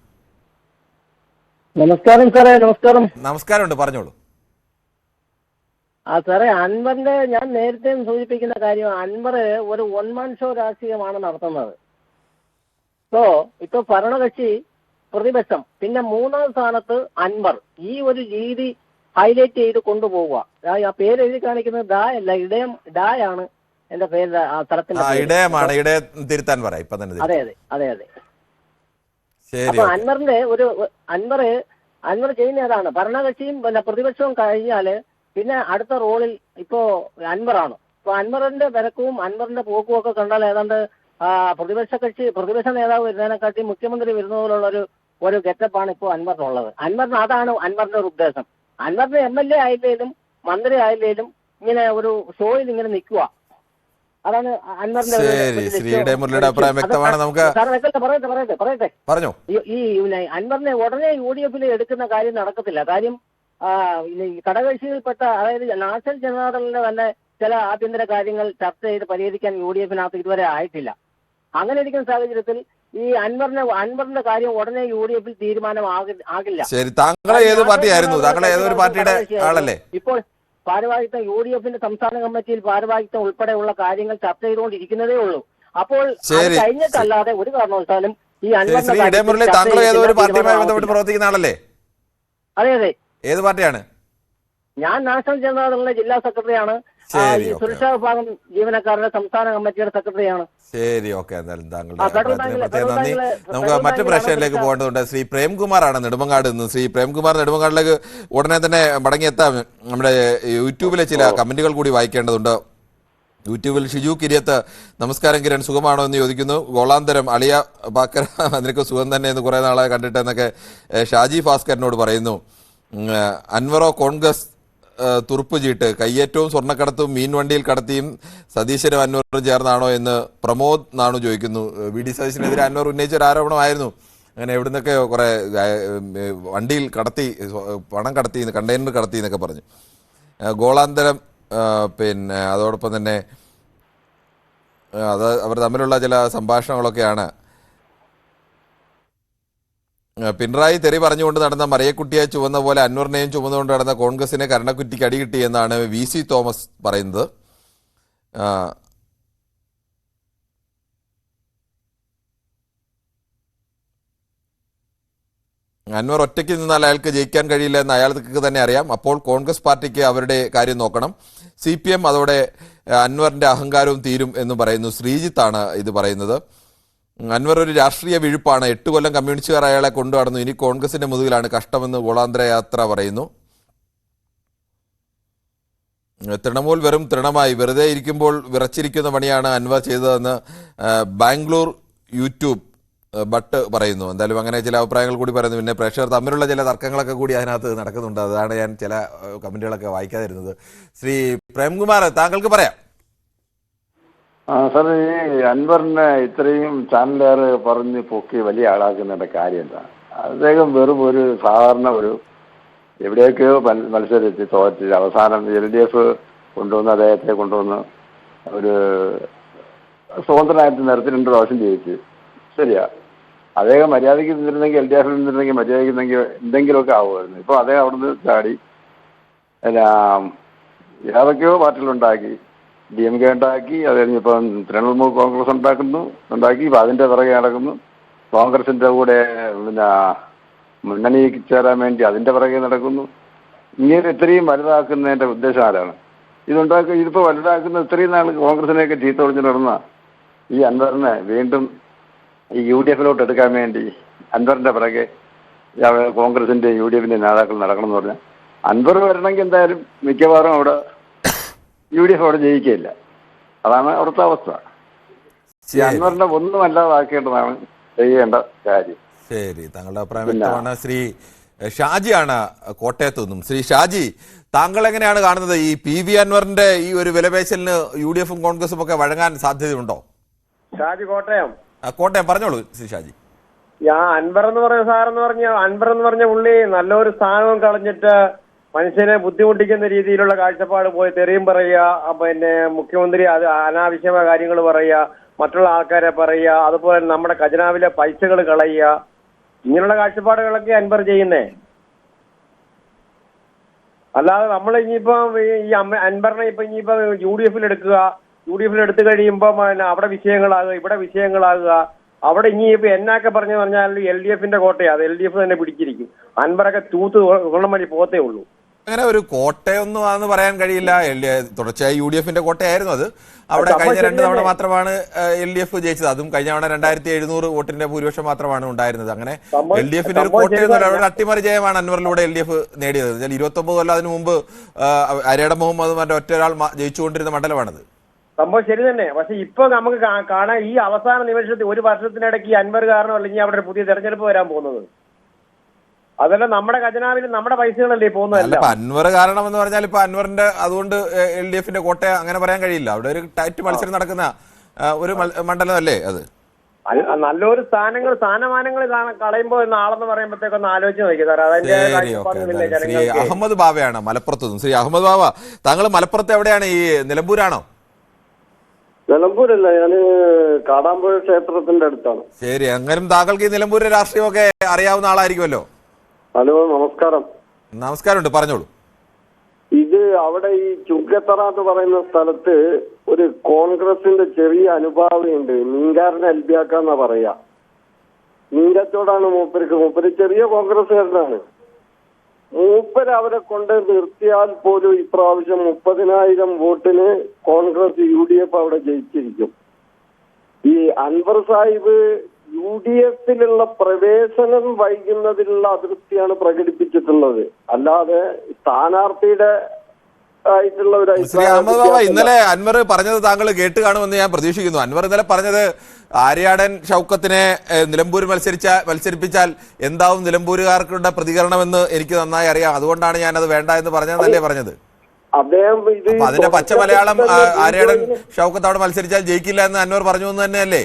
നമസ്കാരം സാറേ. നമസ്കാരം. നമസ്കാരമുണ്ട്, പറഞ്ഞോളൂ. സാറേ, അൻവറിന്റെ ഞാൻ നേരത്തെ സൂചിപ്പിക്കുന്ന കാര്യം, അൻവർ ഒരു വൺമാൻ ഷോ രാഷ്ട്രീയമാണ് നടത്തുന്നത്. ഇപ്പൊ ഭരണകക്ഷി, പ്രതിപക്ഷം, പിന്നെ 3ാം സ്ഥാനത്ത് അൻവർ. ഈ ഒരു രീതി ഹൈലൈറ്റ് ചെയ്ത് കൊണ്ടുപോവുക. ആ പേര് എഴുതി കാണിക്കുന്നത് ഡാ അല്ല, ഇടയം ഡായാണ് എന്റെ പേര്. ആ സ്ഥലത്തിന്റെ ഇടയമാണ്. ഇടയം തിരുത്താൻ പറയാം. അതെ അതെ അതെ അതെ. അപ്പൊ അൻവർ ചെയ്യുന്ന ഏതാണ്? ഭരണകക്ഷിയും പിന്നെ പ്രതിപക്ഷവും കഴിഞ്ഞാല് പിന്നെ അടുത്ത റോളിൽ ഇപ്പോ അൻവറാണ്. ഇപ്പൊ അൻവറിന്റെ വിലക്കവും അൻവറിന്റെ പോക്കും ഒക്കെ കണ്ടാൽ ഏതാണ്ട് പ്രതിപക്ഷ നേതാവ് വരുന്നതിനെക്കാട്ടി മുഖ്യമന്ത്രി വരുന്ന പോലുള്ള ഒരു ഗെറ്റപ്പാണ് ഇപ്പോൾ അൻവറിനുള്ളത്. അതാണ് അൻവറിന്റെ ഒരു ഉദ്ദേശം. അൻവറിന്റെ MLA ആയില്ലേലും മന്ത്രി ആയില്ലേലും ഇങ്ങനെ ഒരു ഷോയിൽ ഇങ്ങനെ നിൽക്കുക. അതാണ് അൻവറിന്റെ. പറയട്ടെ. ഈ അൻവറിനെ ഉടനെ UDF-ൽ എടുക്കുന്ന കാര്യം നടക്കത്തില്ല. കാര്യം ഘടകകക്ഷിയിൽപ്പെട്ട, അതായത് നാഷണൽ ജനതാദളിന്റെ തന്നെ ചില ആഭ്യന്തര കാര്യങ്ങൾ ചർച്ച ചെയ്ത് പരിഹരിക്കാൻ UDF-നകത്ത് ഇതുവരെ ആയിട്ടില്ല. അങ്ങനെ ഇരിക്കുന്ന സാഹചര്യത്തിൽ ഈ അൻവറിന്റെ കാര്യം ഉടനെ UDF-ൽ തീരുമാനമാകില്ല. ഇപ്പോൾ ഭാരവാഹിത്വം UDF-ന്റെ സംസ്ഥാന കമ്മിറ്റിയിൽ ഭാരവാഹിത്വം ഉൾപ്പെടെയുള്ള കാര്യങ്ങൾ ചർച്ച ചെയ്തുകൊണ്ടിരിക്കുന്നതേ ഉള്ളൂ. അപ്പോൾ കഴിഞ്ഞിട്ടല്ലാതെ ഒരു കാരണവശാലും ഈ അൻവറിന്റെ. അതെ അതെ. ഏത് പാർട്ടിയാണ്? ഞാൻ നാഷണൽ ജനതാദളിന്റെ ജില്ലാ സെക്രട്ടറിയാണ്. സുരക്ഷാ വിഭാഗം ജീവനക്കാരുടെ സംസ്ഥാന കമ്മിറ്റിയുടെ സെക്രട്ടറിയാണ്. ശരി, ഓക്കെ. എന്തായാലും താങ്കളുടെ നന്ദി. നമുക്ക് മറ്റു പ്രശ്നത്തിലേക്ക് പോകേണ്ടതുണ്ട്. ശ്രീ പ്രേംകുമാറാണ് നെടുമങ്ങാട് നിന്ന്. ശ്രീ പ്രേംകുമാർ, നെടുമങ്ങാടിലേക്ക് ഉടനെ തന്നെ മടങ്ങിയെത്താം. നമ്മുടെ യൂട്യൂബിലെ ചില കമന്റുകൾ കൂടി വായിക്കേണ്ടതുണ്ട്. യൂട്യൂബിൽ ഷിജു കിരിയത്ത്, നമസ്കാരം കിരൺ, സുഖമാണോ എന്ന് ചോദിക്കുന്നു. ഗോളാന്തരം, അളിയ ബാക്കർ, നിനക്ക് സുഖം തന്നെ എന്ന് കുറെ നാളെ കണ്ടിട്ടെന്നൊക്കെ ഷാജി ഭാസ്കരനോട് പറയുന്നു. അൻവറോ കോൺഗ്രസ് തുറുപ്പ് ചീട്ട്, കയ്യേറ്റവും സ്വർണ്ണക്കടത്തും മീൻവണ്ടിയിൽ കടത്തിയും സതീശനും അൻവറും ചേർന്നാണോ എന്ന് പ്രമോദ് നാണു ചോദിക്കുന്നു. VD സതീശനെതിരെ അൻവർ ഉന്നയിച്ച ഒരു ആരോപണമായിരുന്നു. അങ്ങനെ എവിടുന്നൊക്കെ കുറെ വണ്ടിയിൽ കടത്തി, പണം കടത്തി, കണ്ടെയ്നർ കടത്തി എന്നൊക്കെ പറഞ്ഞു. ഗോളാന്തരം, പിന്നെ അതോടൊപ്പം തന്നെ അവർ തമ്മിലുള്ള ചില സംഭാഷണങ്ങളൊക്കെയാണ്. പിണറായി തെറി പറഞ്ഞുകൊണ്ട് നടന്ന മറിയക്കുട്ടിയെ ചുവന്ന പോലെ അൻവറിനെയും ചുമന്നുകൊണ്ട് നടന്ന കോൺഗ്രസിനെ കരണക്കുറ്റിക്ക് അടികിട്ടി എന്നാണ് VC തോമസ് പറയുന്നത്. അൻവർ ഒറ്റയ്ക്ക് നിന്നാൽ അയാൾക്ക് ജയിക്കാൻ കഴിയില്ല എന്ന് അയാൾക്ക് തന്നെ അറിയാം. അപ്പോൾ കോൺഗ്രസ് പാർട്ടിക്ക് അവരുടെ കാര്യം നോക്കണം. CPM അതോടെ അൻവറിന്റെ അഹങ്കാരവും തീരും എന്ന് പറയുന്നു. ശ്രീജിത്താണ് ഇത് പറയുന്നത്. അൻവർ ഒരു രാഷ്ട്രീയ വിഴുപ്പാണ്. 8 കൊല്ലം കമ്മ്യൂണിസ്റ്റുകാർ അയാളെ കൊണ്ടു നടന്നു. ഇനി കോൺഗ്രസിന്റെ മുതുകിലാണ് കഷ്ടമെന്ന് ഗോളാന്തര യാത്ര പറയുന്നു. തൃണമൂൽ വെറും തൃണമായി വെറുതെ ഇരിക്കുമ്പോൾ വിറച്ചിരിക്കുന്ന പണിയാണ് അൻവർ ചെയ്തതെന്ന് ബാംഗ്ലൂർ യൂട്യൂബ് ബട്ട് പറയുന്നു. എന്തായാലും അങ്ങനെ ചില അഭിപ്രായങ്ങൾ കൂടി പറയുന്നു. പിന്നെ പ്രേക്ഷകർ തമ്മിലുള്ള ചില തർക്കങ്ങളൊക്കെ കൂടി അതിനകത്ത് നടക്കുന്നുണ്ട്. അതാണ് ഞാൻ ചില കമന്റുകളൊക്കെ വായിക്കാതിരുന്നത്. ശ്രീ പ്രേംകുമാർ, താങ്കൾക്ക് പറയാം. സാർ, ഈ അൻവറിനെ ഇത്രയും ചാനലുകാർ പറഞ്ഞ് പൊക്കി വലിയ ആളാക്കുന്നതിന്റെ കാര്യം എന്താ? അദ്ദേഹം വെറും ഒരു സാധാരണ എവിടെയൊക്കെയോ മത്സരിച്ച് തോറ്റ് അവസാനം LDF കൊണ്ടുവന്ന് അദ്ദേഹത്തെ കൊണ്ടുവന്ന് ഒരു സ്വതന്ത്രനായിട്ട് നിരത്തി 2 പ്രാവശ്യം ജയിച്ച്. ശരിയാ, അദ്ദേഹം മര്യാദയ്ക്ക് നിന്നിരുന്നെങ്കിൽ LDF-ൽ നിന്നിരുന്നെങ്കിൽ മര്യാദയ്ക്ക് എന്തെങ്കിലുമൊക്കെ ആവുമായിരുന്നു. ഇപ്പോൾ അദ്ദേഹം അവിടുന്ന് ചാടി ഏതൊക്കെയോ പാർട്ടികളുണ്ടാക്കി. DMK ഉണ്ടാക്കി, അത് കഴിഞ്ഞിപ്പം തൃണമൂൽ കോൺഗ്രസ് ഉണ്ടാക്കി. ഇപ്പം അതിൻ്റെ പിറകെ നടക്കുന്നു. കോൺഗ്രസിൻ്റെ കൂടെ മുന്നണിക്ക് ചേരാൻ വേണ്ടി അതിൻ്റെ പിറകെ നടക്കുന്നു. ഇങ്ങനെ ഇത്രയും വലുതാക്കുന്നതിൻ്റെ ഉദ്ദേശം ആരാണ്? ഇതിപ്പോൾ വലുതാക്കുന്ന ഇത്രയും നാൾ കോൺഗ്രസിനെയൊക്കെ ചീത്ത വിളിച്ച് നടന്ന ഈ അൻവറിനെ വീണ്ടും ഈ UDF-ലോട്ട് എടുക്കാൻ വേണ്ടി അൻവറിൻ്റെ പിറകെ കോൺഗ്രസിൻ്റെയും UDF-ൻ്റെയും നേതാക്കൾ നടക്കണമെന്ന് പറഞ്ഞാൽ അൻവർ വരണമെങ്കിൽ എന്തായാലും മിക്കവാറും അവിടെ UDF അവിടെ ജയിക്കുകയില്ല. അതാണ് അവിടുത്തെ അവസ്ഥ. അൻവറിനെ ഒന്നും അല്ലാതാക്കേണ്ടതാണ് ചെയ്യേണ്ട കാര്യം. ശരി, താങ്കളുടെ അഭിപ്രായം വ്യക്തമാണ്. ശ്രീ ഷാജിയാണ് കോട്ടയത്ത് നിന്നും. ശ്രീ ഷാജി, താങ്കൾ എങ്ങനെയാണ് കാണുന്നത്? ഈ PV അൻവറിന്റെ ഈ ഒരു വിലപേശലിന് UDF-ഉം കോൺഗ്രസും ഒക്കെ വഴങ്ങാൻ സാധ്യതയുണ്ടോ? ഷാജി കോട്ടയം. കോട്ടയം, പറഞ്ഞോളൂ ശ്രീ ഷാജി. അൻവർ എന്ന് പറഞ്ഞ പുള്ളി നല്ലൊരു സ്ഥാനവും കളഞ്ഞിട്ട് മനുഷ്യനെ ബുദ്ധിമുട്ടിക്കുന്ന രീതിയിലുള്ള കാഴ്ചപ്പാട് പോയി തെറിയും പറയുക, പിന്നെ മുഖ്യമന്ത്രി അത് അനാവശ്യമായ കാര്യങ്ങൾ പറയുക, മറ്റുള്ള ആൾക്കാരെ പറയുക, അതുപോലെ നമ്മുടെ ഖജനാവിലെ പൈസകൾ കളയുക, ഇങ്ങനെയുള്ള കാഴ്ചപ്പാടുകളൊക്കെ അൻവർ ചെയ്യുന്നേ. അല്ലാതെ നമ്മൾ ഇനിയിപ്പം ഈ അൻവറിനെ ഇനിയിപ്പോ UDF-ൽ എടുക്കുക, UDF-ൽ എടുത്തു കഴിയുമ്പോൾ അവിടെ വിഷയങ്ങളാകുക, ഇവിടെ വിഷയങ്ങളാകുക. അവിടെ ഇനിയിപ്പോ എന്നൊക്കെ പറഞ്ഞു പറഞ്ഞാൽ LDF-ന്റെ കോട്ടയാണ്, അത് LDF തന്നെ പിടിച്ചിരിക്കും. അൻവറൊക്കെ തൂത്ത് കൊള്ളം വഴി പോത്തേ ഉള്ളൂ. അങ്ങനെ ഒരു കോട്ടയൊന്നും ആണെന്ന് പറയാൻ കഴിയില്ല. തുടർച്ചയായി UDF-ന്റെ കോട്ടയായിരുന്നു അത്. അവിടെ കഴിഞ്ഞ 2 തവണ മാത്രമാണ് LDF ജയിച്ചത്. അതും കഴിഞ്ഞ തവണ 2700 വോട്ടിന്റെ ഭൂരിപക്ഷം മാത്രമാണ് ഉണ്ടായിരുന്നത്. അങ്ങനെ LDF-ന്റെ ഒരു കോട്ടയൊന്നുമല്ല, അവിടെ അട്ടിമറി ജയമാണ് അൻവറിലൂടെ LDF നേടിയത്. 29 കൊല്ലം അതിനു മുമ്പ് അരേട മുഹമ്മദ് മറ്റേ ഒറ്റൊരാൾ ജയിച്ചുകൊണ്ടിരുന്ന മണ്ഡലമാണത്. സംഭവം ശരി തന്നെ. പക്ഷെ ഇപ്പൊ നമുക്ക് കാണാൻ ഈ അവസാന നിമിഷത്തിൽ 1 വർഷത്തിനിടയ്ക്ക് ഈ അൻവർ കാരണമല്ല ഇനി അവിടെ ഒരു പുതിയ തെരഞ്ഞെടുപ്പ് വരാൻ പോകുന്നത്. അതല്ല, നമ്മുടെ ഖജനാവിൽ നമ്മുടെ പൈസകളല്ലേ പോകുന്നതല്ല. അൻവർ കാരണം എന്ന് പറഞ്ഞാൽ ഇപ്പൊ അൻവറിന്റെ അതുകൊണ്ട് LDF-ന്റെ കോട്ട അങ്ങനെ പറയാൻ കഴിയില്ല. അവിടെ ഒരു ടൈറ്റ് മത്സരം നടക്കുന്ന ഒരു മണ്ഡലം അല്ലേ അത്. നല്ലൊരു സ്ഥാനമാനങ്ങൾ കളയുമ്പോ നാളെന്ന് പറയുമ്പോഴത്തേക്കൊന്ന് ആലോചിച്ച് നോക്കി സാർ. അതിന്റെ ശ്രീ അഹമ്മദ് ബാവയാണ് മലപ്പുറത്ത് നിന്നും. ശ്രീ അഹമ്മദ് ബാവ, താങ്കൾ മലപ്പുറത്ത് എവിടെയാണ്? ഈ നിലമ്പൂരാണോ? നിലമ്പൂരല്ല, ഞാന് കാടാമ്പുഴ ക്ഷേത്രത്തിന്റെ അടുത്താണ്. ശരി, അങ്ങനെ താങ്കൾക്ക് ഈ നിലമ്പൂരിലെ രാഷ്ട്രീയമൊക്കെ അറിയാവുന്ന ആളായിരിക്കുമല്ലോ. ഹലോ, നമസ്കാരം. നമസ്കാരമുണ്ട്, പറഞ്ഞോളൂ. ഇത് അവിടെ ഈ ചുങ്കത്തറ എന്ന് പറയുന്ന സ്ഥലത്ത് ഒരു കോൺഗ്രസിന്റെ ചെറിയ അനുഭാവിയുണ്ട്. മീൻകാരനെ അൽബിയാക്കാന്നാ പറയാ. മീൻകച്ചോടാണ് മൂപ്പര് ചെറിയ കോൺഗ്രസ്സുകാരനാണ്. മൂപ്പര് അവരെ കൊണ്ട് നിർത്തിയാൽ പോലും ഇപ്രാവശ്യം 30,000 വോട്ടിന് കോൺഗ്രസ് UDF അവിടെ ജയിച്ചിരിക്കും. ഈ അൻവർ സാഹിബ് UDF-ലുള്ള പ്രവേശനം വൈകുന്നതിലുള്ള അതൃപ്തിയാണ് പ്രകടിപ്പിച്ചിട്ടുള്ളത്. അല്ലാതെ സ്ഥാനാർത്ഥിയുടെ ആയിട്ടുള്ള ഒരു ഇന്നലെ അൻവർ പറഞ്ഞത് താങ്കൾ കേട്ട് കാണുമെന്ന് ഞാൻ പ്രതീക്ഷിക്കുന്നു. അൻവർ ഇന്നലെ പറഞ്ഞത് ആര്യാടൻ ഷൗക്കത്തിനെ നിലമ്പൂർ മത്സരിപ്പിച്ചാൽ എന്താവും നിലമ്പൂരുകാർക്കുള്ള പ്രതികരണമെന്ന് എനിക്ക് നന്നായി അറിയാം, അതുകൊണ്ടാണ് ഞാൻ അത് വേണ്ട എന്ന് പറഞ്ഞതെന്നല്ലേ പറഞ്ഞത്. അദ്ദേഹം അതിന്റെ പച്ച മലയാളം ആര്യാടൻ ഷൗക്കത്ത് അവിടെ മത്സരിച്ചാൽ ജയിക്കില്ല എന്ന് അൻവർ പറഞ്ഞു എന്ന് തന്നെയല്ലേ?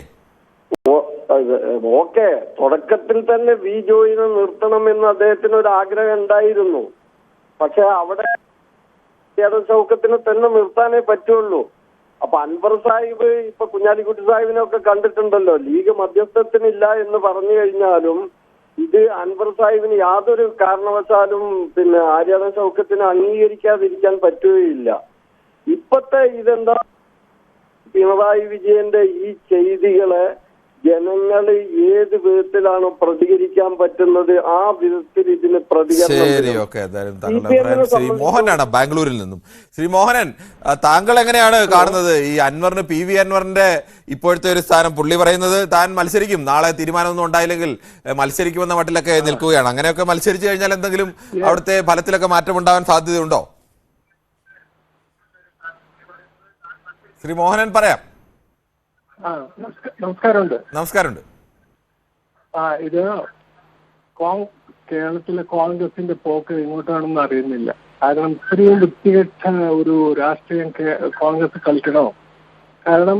ഓക്കെ, തുടക്കത്തിൽ തന്നെ വി ജോയിനെ നിർത്തണമെന്ന് അദ്ദേഹത്തിന് ഒരു ആഗ്രഹം ഉണ്ടായിരുന്നു. പക്ഷെ അവിടെ ഷൗക്കത്തിനെ തന്നെ നിർത്താനേ പറ്റുള്ളൂ. അപ്പൊ അൻവർ സാഹിബ് ഇപ്പൊ കുഞ്ഞാലിക്കുട്ടി സാഹിബിനൊക്കെ കണ്ടിട്ടുണ്ടല്ലോ, ലീഗ് മധ്യസ്ഥത്തിനില്ല എന്ന് പറഞ്ഞു കഴിഞ്ഞാലും ഇത് അൻവർ സാഹിബിന് യാതൊരു കാരണവശാലും ആര്യാടൻ ഷൗക്കത്തിനെ അംഗീകരിക്കാതിരിക്കാൻ പറ്റുകയില്ല. ഇപ്പത്തെ ഇതെന്താ, പിണറായി വിജയന്റെ ഈ ചെയ്തികളെ ജനങ്ങൾ ഏത് വിധത്തിലാണോ പ്രതികരിക്കാൻ പറ്റുന്നത് ആ വിധത്തിൽ ഇതിന് പ്രതികരണം ശരി, ഓക്കെ. എന്തായാലും താങ്കളുടെ അഭിപ്രായം. ശ്രീ മോഹനാണ് ബാംഗ്ലൂരിൽ നിന്നും. ശ്രീ മോഹനൻ, താങ്കൾ എങ്ങനെയാണ് കാണുന്നത് ഈ അൻവറിന്, PV അൻവറിന്റെ ഇപ്പോഴത്തെ ഒരു സ്ഥാനം? പുള്ളി പറയുന്നത് താൻ മത്സരിക്കും, നാളെ തീരുമാനമൊന്നും ഉണ്ടായില്ലെങ്കിൽ മത്സരിക്കുമെന്ന മട്ടിലൊക്കെ നിൽക്കുകയാണ്. അങ്ങനെയൊക്കെ മത്സരിച്ചു കഴിഞ്ഞാൽ എന്തെങ്കിലും അവിടുത്തെ ഫലത്തിലൊക്കെ മാറ്റമുണ്ടാകാൻ സാധ്യതയുണ്ടോ? ശ്രീ മോഹനൻ പറയാം. നമസ്കാരമുണ്ട്. നമസ്കാരമുണ്ട്. ഇത് കേരളത്തിലെ കോൺഗ്രസിന്റെ പോക്ക് എങ്ങോട്ടാണെന്ന് അറിയുന്നില്ല. കാരണം ഇത്രയും വൃത്തികെട്ട ഒരു രാഷ്ട്രീയം കോൺഗ്രസ് കളിക്കണോ? കാരണം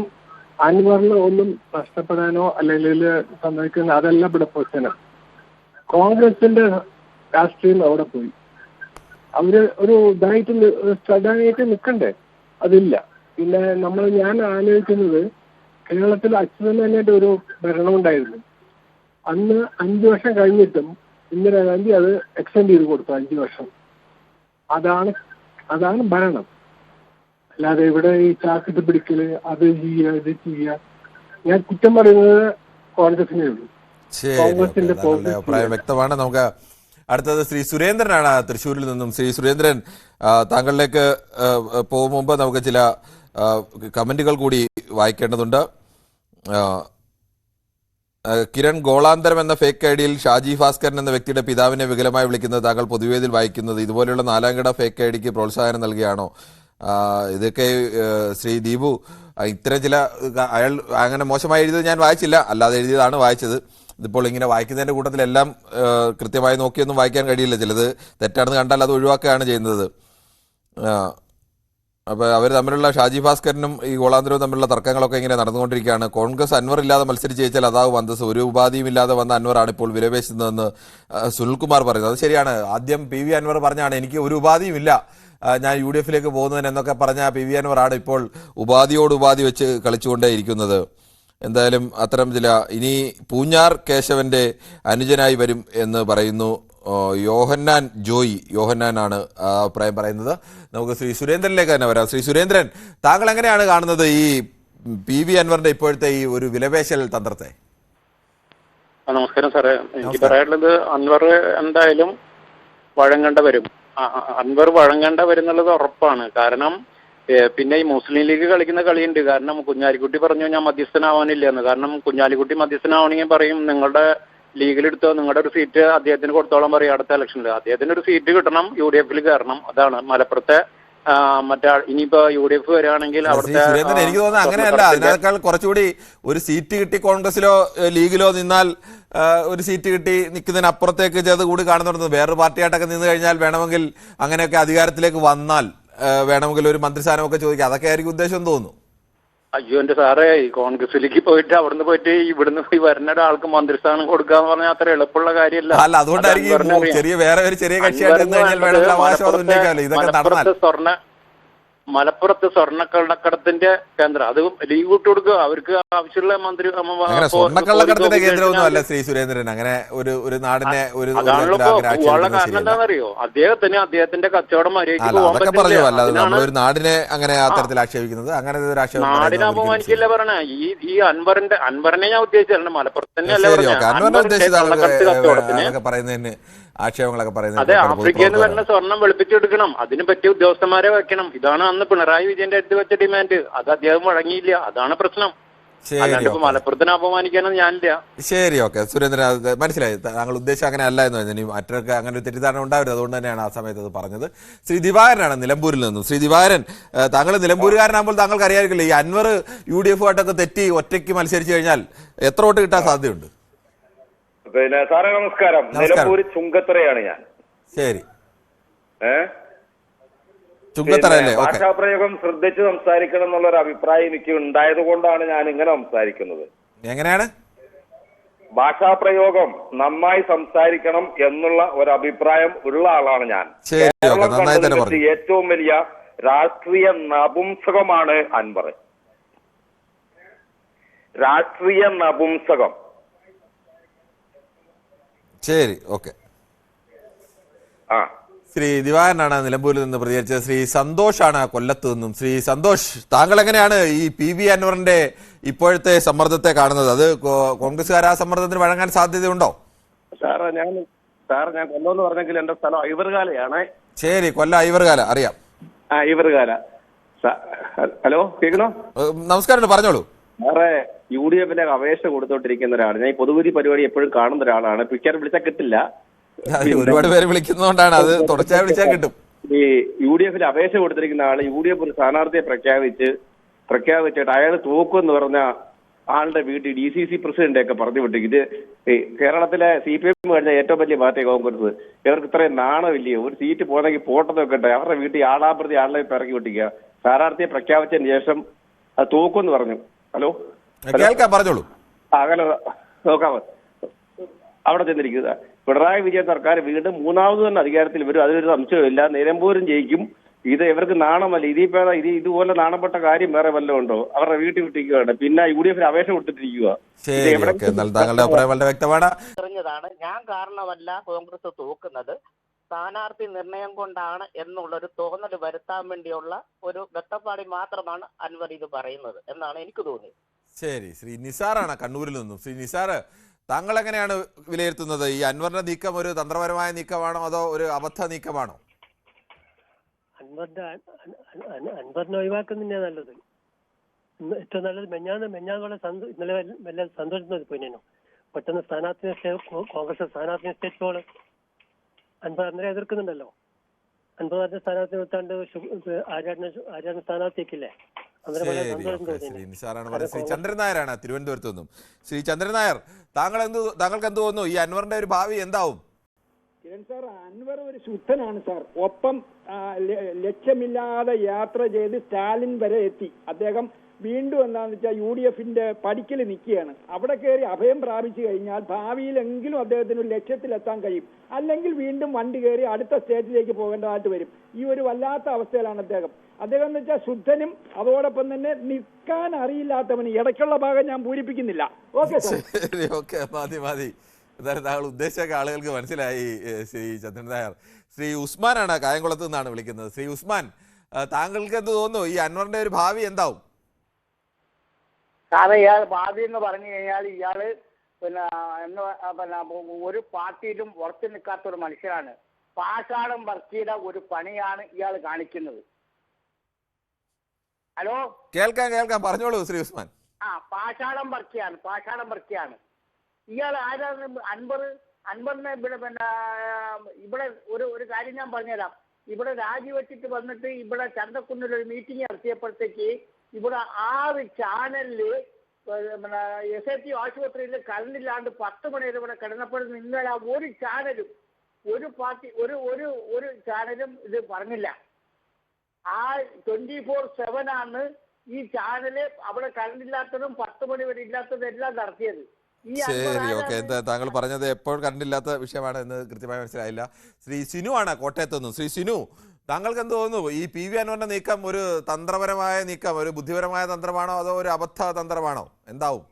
അൻവറിന് ഒന്നും നഷ്ടപ്പെടാനോ അല്ലെങ്കിൽ സംഭവിക്കുന്ന അതല്ല ഇവിടെ പ്രശ്നം. കോൺഗ്രസിന്റെ രാഷ്ട്രീയം അവിടെ പോയി. അവര് ഒരു ഇതായിട്ട് നിൽക്കണ്ടേ? അതില്ല. പിന്നെ ഞാൻ ആലോചിക്കുന്നത്, കേരളത്തിൽ അച്യുതമേനോന്റെ ഒരു ഭരണം ഉണ്ടായിരുന്നു. അന്ന് 5 വർഷം കഴിഞ്ഞിട്ടും ഇന്ദിരാഗാന്ധി അത് എക്സ്റ്റെൻഡ് ചെയ്ത് കൊടുത്തു 5 വർഷം. അതാണ് ഭരണം. അല്ലാതെ ഇവിടെ ഈ ചാക്കിട്ട് പിടിക്കല്, അത് ചെയ്യുക, ഇത് ചെയ്യുക. ഞാൻ കുറ്റം പറയുന്നത് കോൺഗ്രസിനേ ഉള്ളൂ. കോൺഗ്രസിന്റെ അഭിപ്രായം വ്യക്തമാണ്. നമുക്ക് അടുത്തത് ശ്രീ സുരേന്ദ്രനാണ് തൃശ്ശൂരിൽ നിന്നും. ശ്രീ സുരേന്ദ്രൻ, താങ്കളിലേക്ക് പോകും മുമ്പ് നമുക്ക് ചില കമന്റുകൾ കൂടി വായിക്കേണ്ടതുണ്ട്. കിരൺ ഗോളാന്തരം എന്ന ഫേക്ക് ഐഡിയിൽ ഷാജി ഭാസ്കരൻ എന്ന വ്യക്തിയുടെ പിതാവിനെ വികലമായി വിളിക്കുന്നത് താങ്കൾ പൊതുവേദിയിൽ വായിക്കുന്നത് ഇതുപോലെയുള്ള 4-കിട ഫേക്ക് ഐഡിക്ക് പ്രോത്സാഹനം നൽകിയാണോ? ഇതൊക്കെ ശ്രീ ദീപു, ഇത്തരം ചില അയാൾ അങ്ങനെ മോശമായി എഴുതിയത് ഞാൻ വായിച്ചില്ല, അല്ലാതെ എഴുതിയതാണ് വായിച്ചത്. ഇതിപ്പോൾ ഇങ്ങനെ വായിക്കുന്നതിൻ്റെ കൂട്ടത്തിലെല്ലാം കൃത്യമായി നോക്കിയൊന്നും വായിക്കാൻ കഴിയില്ല. ചിലത് തെറ്റാണെന്ന് കണ്ടാൽ അത് ഒഴിവാക്കുകയാണ് ചെയ്യുന്നത്. അപ്പോൾ അവർ തമ്മിലുള്ള, ഷാജി ഭാസ്കരനും ഈ ഗോളാന്തരവും തമ്മിലുള്ള തർക്കങ്ങളൊക്കെ ഇങ്ങനെ നടന്നുകൊണ്ടിരിക്കുകയാണ്. കോൺഗ്രസ് അൻവർ ഇല്ലാതെ മത്സരിച്ച് ജയിച്ചാൽ അതാവും അന്തസ്. ഒരു ഉപാധിയും ഇല്ലാതെ വന്ന അൻവറാണ് ഇപ്പോൾ വിലപേശുന്നതെന്ന് സുനിൽകുമാർ പറയുന്നത്. അത് ശരിയാണ്. ആദ്യം PV അൻവർ പറഞ്ഞാണ് എനിക്ക് ഒരു ഉപാധിയും ഇല്ല, ഞാൻ UDF പോകുന്നതിന് എന്നൊക്കെ പറഞ്ഞ PV അൻവറാണ് ഇപ്പോൾ ഉപാധിയോട് ഉപാധി വെച്ച് കളിച്ചുകൊണ്ടേയിരിക്കുന്നത്. എന്തായാലും അത്തരം ചില, ഇനി പൂഞ്ഞാർ കേശവന്റെ അനുജനായി വരും എന്ന് പറയുന്നു യോഹന്നാൻ ജോയി. യോഹന്നാനാണ് അഭിപ്രായം പറയുന്നത്. നമുക്ക് ശ്രീ സുരേന്ദ്രനിലേക്ക് തന്നെ വരാം. ശ്രീ സുരേന്ദ്രൻ, താങ്കൾ എങ്ങനെയാണ് കാണുന്നത് ഈ PV അൻവറിന്റെ ഇപ്പോഴത്തെ ഈ ഒരു വിലപേശൽ തന്ത്രത്തെ? നമസ്കാരം സാറേ. എനിക്ക് പറയാനുള്ളത്, അൻവർ എന്തായാലും വഴങ്ങേണ്ട വരും. അൻവർ വഴങ്ങേണ്ട വരുന്നുള്ളത് ഉറപ്പാണ്. കാരണം പിന്നെ ഈ മുസ്ലിം ലീഗ് കളിക്കുന്ന കളിയുണ്ട്. കാരണം കുഞ്ഞാലിക്കുട്ടി പറഞ്ഞു ഞാൻ മധ്യസ്ഥനാവാനില്ല എന്ന്. കാരണം കുഞ്ഞാലിക്കുട്ടി മധ്യസ്ഥനാവണമെങ്കിൽ പറയും നിങ്ങളുടെ ലീഗിലെടുത്തോ, നിങ്ങളുടെ ഒരു സീറ്റ് അദ്ദേഹത്തിന് കൊടുത്തോളം പറയും അടുത്ത ഇലക്ഷനിൽ. അദ്ദേഹത്തിന് ഒരു സീറ്റ് കിട്ടണം, UDF കയറണം. അതാണ് മലപ്പുറത്തെ ഇനിയിപ്പോ UDF വരികയാണെങ്കിൽ അവിടുത്തെ. എനിക്ക് തോന്നുന്നത് അങ്ങനെയല്ല, അതിനേക്കാൾ കുറച്ചുകൂടി ഒരു സീറ്റ് കിട്ടി കോൺഗ്രസിലോ ലീഗിലോ നിന്നാൽ ഒരു സീറ്റ് കിട്ടി നിൽക്കുന്നതിനപ്പുറത്തേക്ക് ചെയ്ത് കൂടി കാണുന്നുണ്ട്. വേറൊരു പാർട്ടിയായിട്ടൊക്കെ നിന്ന് കഴിഞ്ഞാൽ വേണമെങ്കിൽ അങ്ങനെയൊക്കെ അധികാരത്തിലേക്ക് വന്നാൽ വേണമെങ്കിൽ ഒരു മന്ത്രിസ്ഥാനമൊക്കെ ചോദിക്കാം. അതൊക്കെ ആയിരിക്കും ഉദ്ദേശം തോന്നുന്നു. അയ്യോ എന്റെ സാറേ, ഈ കോൺഗ്രസിലേക്ക് പോയിട്ട് അവിടുന്ന് പോയിട്ട് ഇവിടുന്ന് പോയി വരുന്ന ഒരാൾക്ക് മന്ത്രിസ്ഥാനം കൊടുക്കാന്ന് പറഞ്ഞാൽ അത്ര എളുപ്പമുള്ള കാര്യമല്ല. അല്ല, അതുകൊണ്ടായിരിക്കും ചെറിയ വേറെ ഒരു ചെറിയ കക്ഷിയായിട്ട് മലപ്പുറത്ത് സ്വർണ്ണക്കള്ളക്കടത്തിന്റെ കേന്ദ്രം, അത് ലീവ് വിട്ടു കൊടുക്കുക അവർക്ക് ആവശ്യമുള്ള മന്ത്രി. സ്വർണ്ണക്കള്ളക്കടത്തിന്റെ കേന്ദ്രമൊന്നും അല്ല ശ്രീ സുരേന്ദ്രൻ. അങ്ങനെ ഒരു നാടിനെ കാരണം എന്താണെന്നറിയോ, അദ്ദേഹത്തിന്റെ കച്ചവടം ഒരു നാടിനെ അങ്ങനെ ആ തരത്തിൽ ആക്ഷേപിക്കുന്നത്, അങ്ങനെ നാടിനെ അപമാനിക്കില്ല പറഞ്ഞ. ഈ അൻവറിനെ ഞാൻ ഉദ്ദേശിച്ചല്ല, മലപ്പുറത്ത് പറയുന്നതിന് ആക്ഷേപങ്ങളൊക്കെ പറയുന്നത്. അതെ, ആഫ്രിക്കയിൽ നിന്ന് വരുന്ന സ്വർണം വെളുപ്പിച്ചെടുക്കണം, അതിന് പറ്റിയ ഉദ്യോഗസ്ഥന്മാരെ വെക്കണം. ഇതാണ് അന്ന് പിണറായി വിജയന്റെ അടുത്ത് വെച്ച ഡിമാൻഡ്. അത് അദ്ദേഹം വഴങ്ങിയില്ല, അതാണ് പ്രശ്നം. മലപ്പുറത്തിനെ അപമാനിക്കാനൊന്നും ഞാനില്ല. ശരി, ഓക്കെ സുരേന്ദ്രൻ, മനസ്സിലായി. താങ്കൾ ഉദ്ദേശം അങ്ങനെ അല്ല എന്ന് പറഞ്ഞു. മറ്റൊക്കെ അങ്ങനെ ഒരു തെറ്റിദ്ധാരണ ഉണ്ടാവരുത്, അതുകൊണ്ട് തന്നെയാണ് ആ സമയത്ത് അത് പറഞ്ഞത്. ശ്രീ ദിവാകരനാണ് നിലമ്പൂരിൽ നിന്നും. ശ്രീ ദിവാകരൻ, താങ്കൾ നിലമ്പൂരുകാരനാകുമ്പോൾ താങ്കൾക്ക് അറിയാമായിരിക്കില്ല, ഈ അൻവർ UDF ആയിട്ടൊക്കെ തെറ്റി ഒറ്റയ്ക്ക് മത്സരിച്ചു കഴിഞ്ഞാൽ എത്ര വോട്ട് കിട്ടാൻ സാധ്യതയുണ്ട്? പിന്നെ സാറേ നമസ്കാരം. നിലമ്പൂര് ചുങ്കത്തറയാണ് ഞാൻ. ശരി, ചുങ്കത്തറയല്ലേ? ഭാഷാപ്രയോഗം ശ്രദ്ധിച്ച് സംസാരിക്കണം എന്നുള്ളൊരു അഭിപ്രായം എനിക്ക് ഉണ്ടായത് കൊണ്ടാണ് ഞാൻ ഇങ്ങനെ സംസാരിക്കുന്നത്. എങ്ങനെയാണ്? ഭാഷാപ്രയോഗം നന്നായി സംസാരിക്കണം എന്നുള്ള ഒരു അഭിപ്രായം ഉള്ള ആളാണ് ഞാൻ. ഏറ്റവും വലിയ രാഷ്ട്രീയ നപുംസകമാണ് അൻവർ. രാഷ്ട്രീയ നപുംസകം. ശരി, ഓക്കെ. ശ്രീ ദിവാകരനാണ് നിലമ്പൂരിൽ നിന്ന് പ്രതികരിച്ചത്. ശ്രീ സന്തോഷാണ് കൊല്ലത്ത് നിന്നും. ശ്രീ സന്തോഷ്, താങ്കൾ എങ്ങനെയാണ് ഈ PV അൻവറിന്റെ ഇപ്പോഴത്തെ സമ്മർദ്ദത്തെ കാണുന്നത്? അത് കോൺഗ്രസ്സുകാർ ആ സമ്മർദ്ദത്തിന് വഴങ്ങാൻ സാധ്യതയുണ്ടോ? സാറേ ഞാൻ കൊല്ലമെന്ന് പറഞ്ഞെങ്കിൽ എന്റെ സ്ഥലം ഐവർകാലയാണ്. ശരി, കൊല്ലം ഐവർകാല അറിയാം. ഐവർകാല. ഹലോ, കേൾക്കുന്നോ? നമസ്കാരം, പറഞ്ഞോളൂ. സാറേ, UDF അപേക്ഷ കൊടുത്തോണ്ടിരിക്കുന്ന ഒരാളാണ്. ഞാൻ ഈ പൊതുവിധി പരിപാടി എപ്പോഴും കാണുന്ന ഒരാളാണ്. പിക്ചർ വിളിച്ചാൽ കിട്ടില്ല, ഒരുപാട് പേര് വിളിക്കുന്നതുകൊണ്ടാണ്. അത് തുടർച്ചയായി വിളിച്ചാൽ കിട്ടും. ഈ UDF അപേക്ഷ കൊടുത്തിരിക്കുന്ന ആള് UDF ഒരു സ്ഥാനാർത്ഥിയെ പ്രഖ്യാപിച്ചിട്ട് അയാൾ തോക്കുമെന്ന് പറഞ്ഞ ആളുടെ വീട്ടിൽ DCC പ്രസിഡന്റ് ഒക്കെ പറഞ്ഞു വിട്ടു. ഇത് കേരളത്തിലെ CPM കഴിഞ്ഞ ഏറ്റവും വലിയ പാർട്ടി കോൺഗ്രസ്. ഇവർക്ക് ഇത്രയും നാണമില്ലയോ? ഒരു സീറ്റ് പോകണമെങ്കിൽ പോട്ടെന്ന് വെക്കട്ടെ. അവരുടെ വീട്ടിൽ ആളാപ്രതി ആളെ ഇറക്കി വിട്ടിക്കുക. സ്ഥാനാർത്ഥിയെ പ്രഖ്യാപിച്ചതിന് ശേഷം അത് തോക്കുമെന്ന് പറഞ്ഞു. ഹലോ, പറഞ്ഞോളൂ. അങ്ങനെ നോക്കാമോ? അവിടെ ചെന്നിരിക്കുക. പിണറായി വിജയൻ സർക്കാർ വീണ്ടും മൂന്നാമത് തന്നെ അധികാരത്തിൽ വരും, അതിലൊരു സംശയമില്ല. നിലമ്പൂരും ജയിക്കും. ഇത് ഇവർക്ക് നാണമല്ല. ഇതുപോലെ നാണപ്പെട്ട കാര്യം വേറെ വല്ലതും ഉണ്ടോ? അവരുടെ വീട്ടിൽ വിട്ടിരിക്കുകയാണ്. പിന്നെ UDF അപേക്ഷ കൊടുത്തിട്ടിരിക്കുക. താങ്കളുടെ അഭിപ്രായം വളരെ വ്യക്തമാണ്. ഞാൻ കാരണമല്ല കോൺഗ്രസ് തോക്കുന്നത്, സ്ഥാനാർത്ഥി നിർണയം കൊണ്ടാണ് എന്നുള്ളൊരു തോന്നൽ വരുത്താൻ വേണ്ടിയുള്ള ഒരു വെട്ടപ്പാടി മാത്രമാണ് അൻവർ ഇത് പറയുന്നത് എന്നാണ് എനിക്ക് തോന്നിയത്. ശരി, ശ്രീ നിസാറാണ് കണ്ണൂരിൽ നിന്നും. ശ്രീ നിസാർ, താങ്കൾ എങ്ങനെയാണ് വിലയിരുത്തുന്നത്? ഈ അൻവറിന്റെ നീക്കം ഒരു തന്ത്രപരമായ നീക്കമാണോ അതോ ഒരു അബദ്ധ നീക്കമാണോ? അൻവറിനെ ഒഴിവാക്കുന്നതന്നെയാണ് നല്ലത്. ഏറ്റവും നല്ലത് മെഞ്ഞാന്നുള്ള ഇന്നലെ വല്ല സന്തോഷം പോയിനോ. പെട്ടെന്ന് കോൺഗ്രസ് സ്ഥാനാർത്ഥിനെ സ്റ്റേറ്റ് അൻപത് അന്നേരം എതിർക്കുന്നുണ്ടല്ലോ. അൻപത് സ്ഥാനാർത്ഥി നിർത്താണ്ട് ആര്യാടന സ്ഥാനാർത്ഥിക്കില്ലേ? ശ്രീ നിസാറാണ് പറയുന്നത്. ശ്രീ ചന്ദ്രൻ നായരാണ് തിരുവനന്തപുരത്ത് നിന്നും. ശ്രീ ചന്ദ്രൻ നായർ, താങ്കൾക്ക് എന്ത് തോന്നുന്നു? ഈ അൻവറിന്റെ ഒരു ഭാവി എന്താവും? കിരൺ സാർ, അൻവർ ഒരു ശുദ്ധനാണ് സാർ. ഒപ്പം ലക്ഷ്യമില്ലാതെ യാത്ര ചെയ്ത് സ്റ്റാലിൻ വരെ എത്തി. അദ്ദേഹം വീണ്ടും എന്താണെന്ന് വെച്ചാൽ UDF പടിക്കൽ നിൽക്കുകയാണ്. അവിടെ കയറി അഭയം പ്രാപിച്ചു കഴിഞ്ഞാൽ ഭാവിയിലെങ്കിലും അദ്ദേഹത്തിന് ഒരു ലക്ഷ്യത്തിലെത്താൻ കഴിയും. അല്ലെങ്കിൽ വീണ്ടും വണ്ടി കയറി അടുത്ത സ്റ്റേറ്റിലേക്ക് പോകേണ്ടതായിട്ട് വരും. ഈ ഒരു വല്ലാത്ത അവസ്ഥയിലാണ് അദ്ദേഹം എന്ന് വെച്ചാൽ ശുദ്ധനും അതോടൊപ്പം തന്നെ നിൽക്കാൻ അറിയില്ലാത്തവന്. ഇടയ്ക്കുള്ള ഭാഗം ഞാൻ പൂരിപ്പിക്കുന്നില്ല. Okay sir. ഓക്കെ, മതി. എന്തായാലും താങ്കൾ ഉദ്ദേശിച്ച ആളുകൾക്ക് മനസ്സിലായി. ശ്രീ ചന്ദ്രൻ നായർ. ശ്രീ ഉസ്മാനാണ് കായംകുളത്ത് നിന്നാണ് വിളിക്കുന്നത്. ശ്രീ ഉസ്മാൻ, താങ്കൾക്ക് എന്ത് തോന്നുന്നു? ഈ അൻവറിന്റെ ഒരു ഭാവി എന്താവും? സാറേ, ഇയാൾ ഭാവി എന്ന് പറഞ്ഞു കഴിഞ്ഞാൽ ഇയാള് പിന്നെ ഒരു പാർട്ടിയിലും ഉറച്ചു നിൽക്കാത്ത ഒരു മനുഷ്യനാണ്. പാഷാണം വർക്കിയുടെ ഒരു പണിയാണ് ഇയാൾ കാണിക്കുന്നത്. ഹലോ, കേൾക്കാം, പറഞ്ഞോളൂ ശ്രീ ഉസ്മാൻ. പാഷാണം വർക്കിയാണ് ഇയാൾ. ആരാണ് അൻവറിനെ ഇവിടെ ഒരു കാര്യം ഞാൻ പറഞ്ഞുതരാം. ഇവിടെ രാജിവെച്ചിട്ട് വന്നിട്ട് ഇവിടെ ചന്തക്കുന്നിൽ ഒരു മീറ്റിംഗ് നടത്തിയപ്പോഴത്തേക്ക് ഇവിടെ 6 ചാനലില് SAT ആശുപത്രിയിൽ കറണ്ടില്ലാണ്ട് 10 മണി വരെ ഇവിടെ കിടന്നപ്പോൾ നിങ്ങൾ ഒരു ചാനലും ഒരു പാർട്ടി ഒരു ചാനലും ഇത് പറഞ്ഞില്ല. ആ 24/7 ആണ് ഈ ചാനല് അവിടെ കറണ്ടില്ലാത്തതും 10 മണി വരെ ഇല്ലാത്തതും എല്ലാം നടത്തിയത്. ശരി, ഓക്കെ. എന്താ താങ്കൾ പറഞ്ഞത് എപ്പോഴും കറണ്ടില്ലാത്ത വിഷയമാണ് എന്ന് കൃത്യമായി മനസ്സിലായില്ല. ശ്രീ സിനു ആണ് കോട്ടയത്ത് നിന്നും. ശ്രീ സിനു, താങ്കൾക്ക് എന്ത് തോന്നുന്നു? ഈ PV അൻവറിന്റെ നീക്കം ഒരു തന്ത്രപരമായ നീക്കം, ഒരു ബുദ്ധിപരമായ തന്ത്രമാണോ അതോ ഒരു അബദ്ധ തന്ത്രമാണോ? എന്താവും?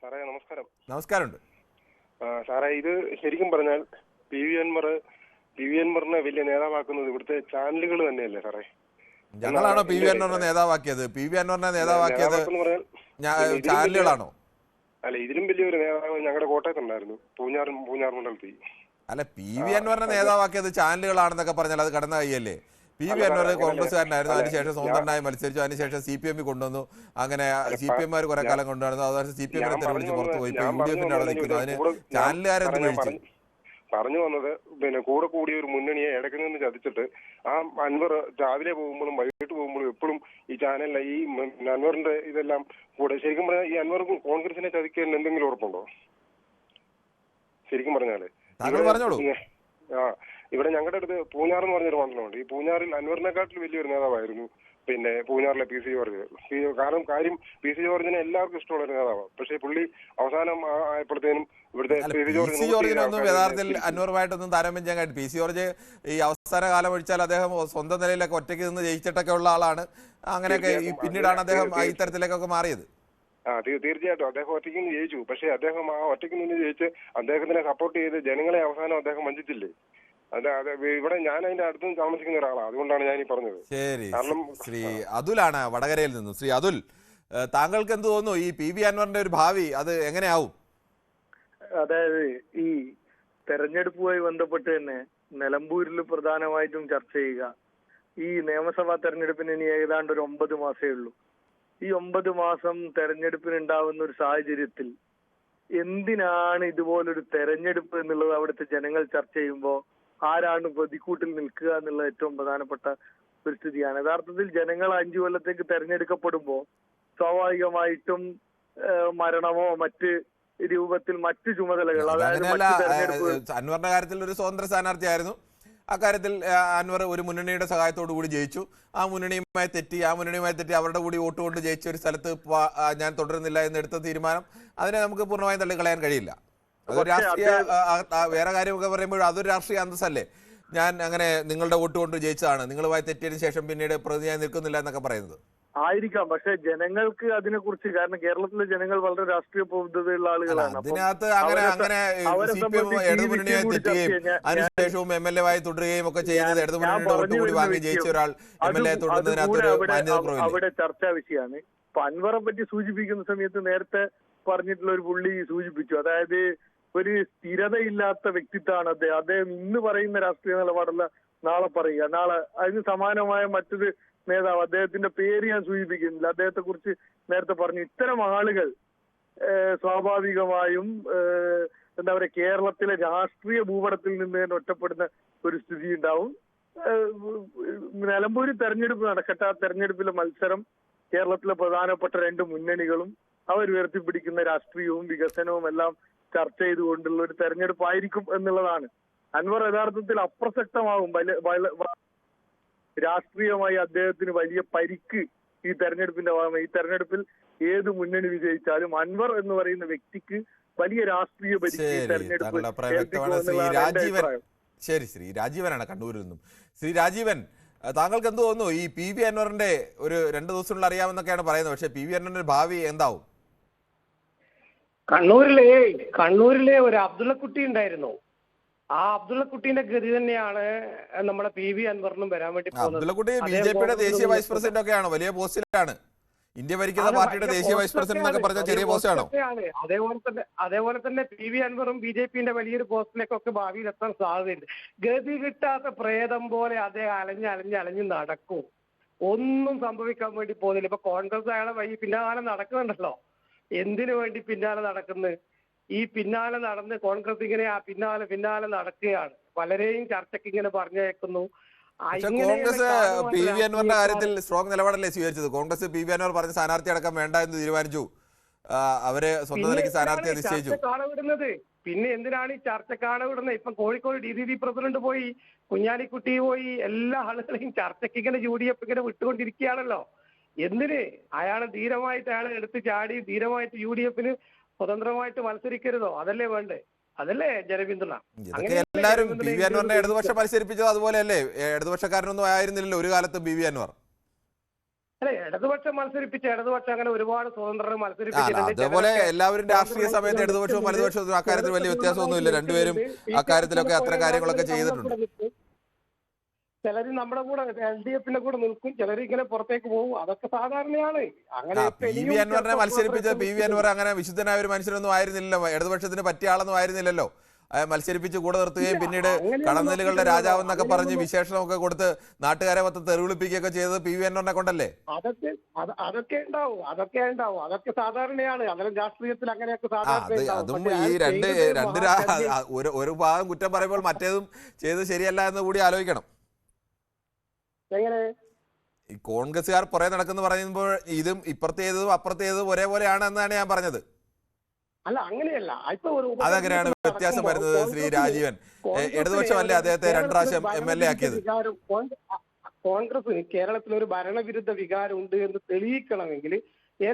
സാറേ നമസ്കാരം. നമസ്കാരമുണ്ട് സാറേ, ഇത് ശരിക്കും പറഞ്ഞാൽ PV അൻവറിനെ വലിയ നേതാവാക്കുന്നത് ഇവിടുത്തെ ചാനലുകൾ തന്നെയല്ലേ സാറേ? ഞങ്ങളാണോ PV അൻവറിനെ നേതാവാക്കിയത്? PV അൻവറിനെ നേതാവാക്കിയത് ചാനലുകളാണോ? അല്ല, ഇതിലും വലിയൊരു നേതാവ് ഞങ്ങളുടെ കോട്ടയത്തുണ്ടായിരുന്നു, പൂഞ്ഞാർ മണ്ഡലത്തിൽ. അല്ല, PV അൻവറിനെ നേതാവാക്കിയത് ചാനലുകളാണെന്നൊക്കെ പറഞ്ഞാൽ അത് കടന്ന കൈയല്ലേ? PV അൻവർ കോൺഗ്രസ്സുകാരനായിരുന്നു. അതിനുശേഷം സ്വതന്ത്രനായി മത്സരിച്ചു. അതിനുശേഷം CPM കൊണ്ടുവന്നു. അങ്ങനെ CPM കുറെ കാലം കൊണ്ടുവന്നു. അതുപോലെ CPM തെരഞ്ഞെടുത്ത് പുറത്തു പോയി. ഇപ്പോൾ UDF അവിടെ നിൽക്കുന്നു. അതിന് ചാനലുകാരെന്ത് കഴിച്ചു? പറഞ്ഞു വന്നത് കൂടെ കൂടിയ ഒരു മുന്നണിയെ ഇടയ്ക്ക് നിന്ന് ചതിച്ചിട്ട് ആ അൻവർ രാവിലെ പോകുമ്പോഴും വൈകിട്ട് പോകുമ്പോഴും എപ്പോഴും ഈ ചാനലിലെ ഈ അൻവറിന്റെ ഇതെല്ലാം കൂടെ. ശരിക്കും പറഞ്ഞാൽ ഈ അൻവർ കോൺഗ്രസിനെ ചതിക്കാൻ എന്തെങ്കിലും ഉറപ്പുണ്ടോ? ശരിക്കും പറഞ്ഞാല് ഇവിടെ ഞങ്ങളുടെ അടുത്ത് പൂഞ്ഞാർ എന്ന് പറഞ്ഞൊരു മണ്ഡലമുണ്ട്. ഈ പൂഞ്ഞാറിൽ അൻവറിനെക്കാട്ടിൽ വലിയൊരു നേതാവായിരുന്നു പൂഞ്ഞാറിലെ PC ജോർജ്. കാര്യം PC ജോർജിനെ എല്ലാവർക്കും ഇഷ്ടമുള്ള ഒരു നേതാവാണ്. പക്ഷേ പുള്ളി അവസാനം ആയപ്പോഴത്തേനും ഇവിടുത്തെ PC ജോർജിനൊന്നും യഥാർത്ഥത്തിൽ അൻവറുമായിട്ടൊന്നും താരതമ്യം ചെയ്യാൻ കഴിയും. PC ജോർജ് ഈ അവസാന കാലം ഒഴിച്ചാൽ അദ്ദേഹം സ്വന്തം നിലയിലൊക്കെ ഒറ്റയ്ക്ക് നിന്ന് ജയിച്ചിട്ടൊക്കെ ഉള്ള ആളാണ്. അങ്ങനെയൊക്കെ പിന്നീടാണ് അദ്ദേഹം ഇത്തരത്തിലേക്കൊക്കെ മാറിയത്. തീർച്ചയായിട്ടും അദ്ദേഹം ഒറ്റയ്ക്ക് നിന്ന് ജയിച്ചു. പക്ഷേ അദ്ദേഹം ആ ഒറ്റയ്ക്ക് നിന്ന് ജയിച്ച് അദ്ദേഹത്തിനെ സപ്പോർട്ട് ചെയ്ത് ജനങ്ങളെ അവസാനം അദ്ദേഹം വഞ്ചിച്ചില്ലേ? അതെ ഇവിടെ ഞാൻ അതിന്റെ അടുത്ത് താമസിക്കുന്ന ഒരാളാണ്, അതുകൊണ്ടാണ് ഞാൻ ഈ പറഞ്ഞത്. ശരി. കാരണം ശ്രീ അതുലാണ് വടകരയിൽ നിന്നും. ശ്രീ അതുൽ, താങ്കൾക്ക് എന്ത് തോന്നുന്നു ഈ PV അൻവറിന്റെ ഒരു ഭാവി അത് എങ്ങനെയാവും? അതായത് ഈ തെരഞ്ഞെടുപ്പുമായി ബന്ധപ്പെട്ട് തന്നെ നിലമ്പൂരിൽ പ്രധാനമായിട്ടും ചർച്ച ചെയ്യുക, ഈ നിയമസഭാ തെരഞ്ഞെടുപ്പിന് ഇനി ഏതാണ്ട് ഒരു 9 മാസമേ ഉള്ളൂ. ഈ 9 മാസം തെരഞ്ഞെടുപ്പിന് ഉണ്ടാവുന്ന ഒരു സാഹചര്യത്തിൽ എന്തിനാണ് ഇതുപോലൊരു തെരഞ്ഞെടുപ്പ് എന്നുള്ളത് അവിടുത്തെ ജനങ്ങൾ ചർച്ച ചെയ്യുമ്പോൾ ആരാണ് പ്രതിക്കൂട്ടിൽ നിൽക്കുക എന്നുള്ള ഏറ്റവും പ്രധാനപ്പെട്ട ഒരു സ്ഥിതിയാണ്. യഥാർത്ഥത്തിൽ ജനങ്ങൾ 5 കൊല്ലത്തേക്ക് തെരഞ്ഞെടുക്കപ്പെടുമ്പോൾ സ്വാഭാവികമായിട്ടും മരണമോ മറ്റ് രൂപത്തിൽ മറ്റ് ചുമതലകൾ, അതായത് അൻവറിന്റെ കാര്യത്തിൽ ഒരു സ്വതന്ത്ര സ്ഥാനാർത്ഥിയായിരുന്നു. അക്കാര്യത്തിൽ അൻവർ ഒരു മുന്നണിയുടെ സഹായത്തോടു കൂടി ജയിച്ചു. ആ മുന്നണിയുമായി തെറ്റി അവരുടെ കൂടി വോട്ട് കൊണ്ട് ജയിച്ച ഒരു സ്ഥലത്ത് ഞാൻ തുടരുന്നില്ല എന്ന് എടുത്ത തീരുമാനം, അതിനെ നമുക്ക് പൂർണ്ണമായും തള്ളിക്കളയാൻ കഴിയില്ല. അതൊരു രാഷ്ട്രീയ വേറെ കാര്യമൊക്കെ പറയുമ്പോൾ അതൊരു രാഷ്ട്രീയ അന്തസ്സല്ലേ. ഞാൻ അങ്ങനെ നിങ്ങളുടെ വോട്ട് കൊണ്ട് ജയിച്ചതാണ്, നിങ്ങളുമായി തെറ്റിയതിനു ശേഷം പിന്നീട് പ്രതിനിധിയായി നിൽക്കുന്നില്ല എന്നൊക്കെ പറയുന്നത് ആയിരിക്കാം. പക്ഷെ ജനങ്ങൾക്ക് അതിനെക്കുറിച്ച്, കാരണം കേരളത്തിലെ ജനങ്ങൾ വളരെ രാഷ്ട്രീയ ബോധതയുള്ള ആളുകളാണ്. അതിനകത്ത് അങ്ങനെ ഇടതുമുന്നണിയായി തെറ്റുകയും അതിനുശേഷവും MLA ആയി തുടരുകയും ഒക്കെ ചെയ്യുന്നത് ഇടതുമുന്നണിയുടെ വോട്ട് കൂടി വാങ്ങി ജയിച്ച ഒരാൾ MLA തുടരുന്നതിനകത്ത് അവിടെ ചർച്ചാ വിഷയമാണ്. ഇപ്പൊ അൻവറെ പറ്റി സൂചിപ്പിക്കുന്ന സമയത്ത് നേരത്തെ പറഞ്ഞിട്ടുള്ള ഒരു പുള്ളി സൂചിപ്പിച്ചു, അതായത് ഒരു സ്ഥിരതയില്ലാത്ത വ്യക്തിത്വമാണ് അദ്ദേഹം. അദ്ദേഹം ഇന്ന് പറയുന്ന രാഷ്ട്രീയ നിലപാടല്ല നാളെ പറയുക. നാളെ അതിന് സമാനമായ മറ്റൊരു നേതാവ്, അദ്ദേഹത്തിന്റെ പേര് ഞാൻ സൂചിപ്പിക്കുന്നില്ല, അദ്ദേഹത്തെ കുറിച്ച് നേരത്തെ പറഞ്ഞു. ഇത്തരം ആളുകൾ സ്വാഭാവികമായും എന്താ പറയുക, കേരളത്തിലെ രാഷ്ട്രീയ ഭൂപടത്തിൽ നിന്ന് തന്നെ ഒറ്റപ്പെടുന്ന ഒരു സ്ഥിതി ഉണ്ടാവും. നിലമ്പൂർ തെരഞ്ഞെടുപ്പ് നടക്കട്ടെ, ആ തെരഞ്ഞെടുപ്പിലെ മത്സരം കേരളത്തിലെ പ്രധാനപ്പെട്ട 2 മുന്നണികളും അവർ ഉയർത്തിപ്പിടിക്കുന്ന രാഷ്ട്രീയവും വികസനവും എല്ലാം ചർച്ച ചെയ്തുകൊണ്ടുള്ള ഒരു തെരഞ്ഞെടുപ്പായിരിക്കും എന്നുള്ളതാണ്. അൻവർ യഥാർത്ഥത്തിൽ അപ്രസക്തമാകും. രാഷ്ട്രീയമായി അദ്ദേഹത്തിന് വലിയ പരിക്ക് ഈ തെരഞ്ഞെടുപ്പിന്റെ ഭാഗമായി. ഈ തെരഞ്ഞെടുപ്പിൽ ഏത് മുന്നണി വിജയിച്ചാലും അൻവർ എന്ന് പറയുന്ന വ്യക്തിക്ക് വലിയ രാഷ്ട്രീയ പരിക്ക് ഈ തെരഞ്ഞെടുപ്പ്. ശരി, ശ്രീ രാജീവനാണ് കണ്ണൂരിൽ നിന്നും. ശ്രീ രാജീവൻ, താങ്കൾക്ക് എന്ത് തോന്നുന്നു ഈ PV അൻവറിന്റെ ഒരു 2 ദിവസങ്ങളിൽ അറിയാമെന്നൊക്കെയാണ് പറയുന്നത്, പക്ഷെ PV അൻവറിന്റെ ഭാവി എന്താവും? കണ്ണൂരിലെ ഒരു അബ്ദുള്ളക്കുട്ടി ഉണ്ടായിരുന്നു. ആ അബ്ദുള്ളക്കുട്ടീന്റെ ഗതി തന്നെയാണ് നമ്മുടെ PV അൻവറിനും വരാൻ വേണ്ടി പോകുന്നത്. അബ്ദുള്ളക്കുട്ടി BJPയുടെ ദേശീയ വൈസ് പ്രസിഡന്റ് ഒക്കെയാണ്, വലിയ പോസ്റ്റിലാണ്. ഇന്ത്യ ഭരിക്കുന്ന പാർട്ടിയുടെ ദേശീയ വൈസ് പ്രസിഡന്റ് എന്നൊക്കെ പറഞ്ഞ ചെറിയ പോസ്റ്റാണോ? അതേപോലെ തന്നെ PV അൻവറും BJPന്റെ വലിയൊരു പോസ്റ്റിലേക്കൊക്കെ ഭാവിയിൽ എത്താൻ സാധ്യതയുണ്ട്. ഗതി കിട്ടാത്ത പ്രേതം പോലെ അദ്ദേഹം അലഞ്ഞ് നടക്കും. ഒന്നും സംഭവിക്കാൻ വേണ്ടി പോകുന്നില്ല. ഇപ്പൊ കോൺഗ്രസ് അയാളെ വഴി പിന്നാലെ നടക്കുന്നുണ്ടല്ലോ. എന്തിനു വേണ്ടി പിന്നാലെ നടക്കുന്നത്? ഈ പിന്നാലെ നടന്ന് കോൺഗ്രസ് ഇങ്ങനെ പിന്നാലെ നടക്കുകയാണ്. പലരെയും ചർച്ചയ്ക്ക് ഇങ്ങനെ പറഞ്ഞേക്കുന്നു. കോൺഗ്രസ് PV അൻവറിന്റെ കാര്യത്തിൽ സ്ട്രോങ് നിലപാടല്ലേ സ്വീകരിച്ചത്? കോൺഗ്രസ് PV അൻവർ പറഞ്ഞ സ്ഥാനാർത്ഥി അടക്കം വേണ്ട എന്ന് തീരുമാനിച്ചു. അവര് സ്വന്തം നിലയ്ക്ക് സ്ഥാനാർത്ഥിയെ നിശ്ചയിച്ചു. പിന്നെ എന്തിനാണ് ഈ ചർച്ചക്കാണ് വിടുന്നത്? ഇപ്പം കോഴിക്കോട് DCC പ്രസിഡന്റ് പോയി, കുഞ്ഞാലിക്കുട്ടി പോയി, എല്ലാ ആളുകളെയും ചർച്ചയ്ക്ക് ഇങ്ങനെ UDF ഇങ്ങനെ വിട്ടുകൊണ്ടിരിക്കുകയാണല്ലോ. എന്തിന്? അയാളെ ധീരമായിട്ട് എടുത്ത് ചാടി ധീരമായിട്ട് UDFന് സ്വതന്ത്രമായിട്ട് മത്സരിക്കരുതോ? അതല്ലേ വേണ്ടേ? അതല്ലേ ജനപിന്തുണ? എല്ലാവരും PV അൻവറിനെ ഇടതുപക്ഷം മത്സരിപ്പിച്ചത് അതുപോലെയല്ലേ? ഇടതുപക്ഷക്കാരനൊന്നും ആയിരുന്നില്ലല്ലോ ഒരു കാലത്തും PV അൻവർ. അല്ലെ, ഇടതുപക്ഷം അങ്ങനെ ഒരുപാട് സ്വതന്ത്രരെ മത്സരിപ്പിച്ചിട്ടുണ്ട്. അതുപോലെ എല്ലാവരും രാഷ്ട്രീയ സമയത്ത് ഇടതുപക്ഷവും വലതുപക്ഷവും അക്കാര്യത്തിൽ വലിയ വ്യത്യാസമൊന്നുമില്ല. രണ്ടുപേരും അക്കാര്യത്തിലൊക്കെ അത്ര കാര്യങ്ങളൊക്കെ ചെയ്തിട്ടുണ്ട്. ചിലര് നമ്മുടെ കൂടെ LDFന്റെ കൂടെ നിൽക്കും, ചിലർ ഇങ്ങനെ പുറത്തേക്ക് പോകും. അതൊക്കെ സാധാരണയാണ്. അങ്ങനെ PV അൻവറിനെ മത്സരിപ്പിച്ചത് PV അൻവർ അങ്ങനെ വിശുദ്ധനായ ഒരു മനുഷ്യനൊന്നും ആയിരുന്നില്ലല്ലോ, ഇടതുപക്ഷത്തിന് പറ്റിയ ആളൊന്നും ആയിരുന്നില്ലല്ലോ. മത്സരിപ്പിച്ച് കൂടെ നിർത്തുകയും പിന്നീട് കടന്നലുകളുടെ രാജാവ് എന്നൊക്കെ പറഞ്ഞ് വിശേഷണമൊക്കെ കൊടുത്ത് നാട്ടുകാരെ മൊത്തം തെറിവിളിപ്പിക്കുകയൊക്കെ ചെയ്തത് PV അൻവറിനെ കൊണ്ടല്ലേ? അതൊക്കെ ഉണ്ടാവും. അതൊക്കെ സാധാരണയാണ്. അതിലും രാഷ്ട്രീയത്തിൽ അങ്ങനെയൊക്കെ അതും ഈ രണ്ട് ഒരു ഭാഗം കുറ്റം പറയുമ്പോൾ മറ്റേതും ചെയ്ത് ശരിയല്ല എന്ന് കൂടി ആലോചിക്കണം. ഈ കോൺഗ്രസ്സുകാർ പുറകെ നടക്കുന്നു പറയുമ്പോൾ ഇതും ഇപ്പുറത്തേതും അപ്പുറത്തേതും ഒരേപോലെയാണ് എന്നാണ് ഞാൻ പറഞ്ഞത്. അല്ല, അങ്ങനെയല്ല. അതെങ്ങനെയാണ് വ്യത്യാസം വരുന്നത്? ശ്രീ രാജീവൻ, ഇടതുപക്ഷമല്ലേ അദ്ദേഹത്തെ 2 പ്രാവശ്യം MLA ആക്കിയത്? കോൺഗ്രസ് കേരളത്തിൽ ഒരു ഭരണവിരുദ്ധ വികാരം ഉണ്ട് എന്ന് തെളിയിക്കണമെങ്കിൽ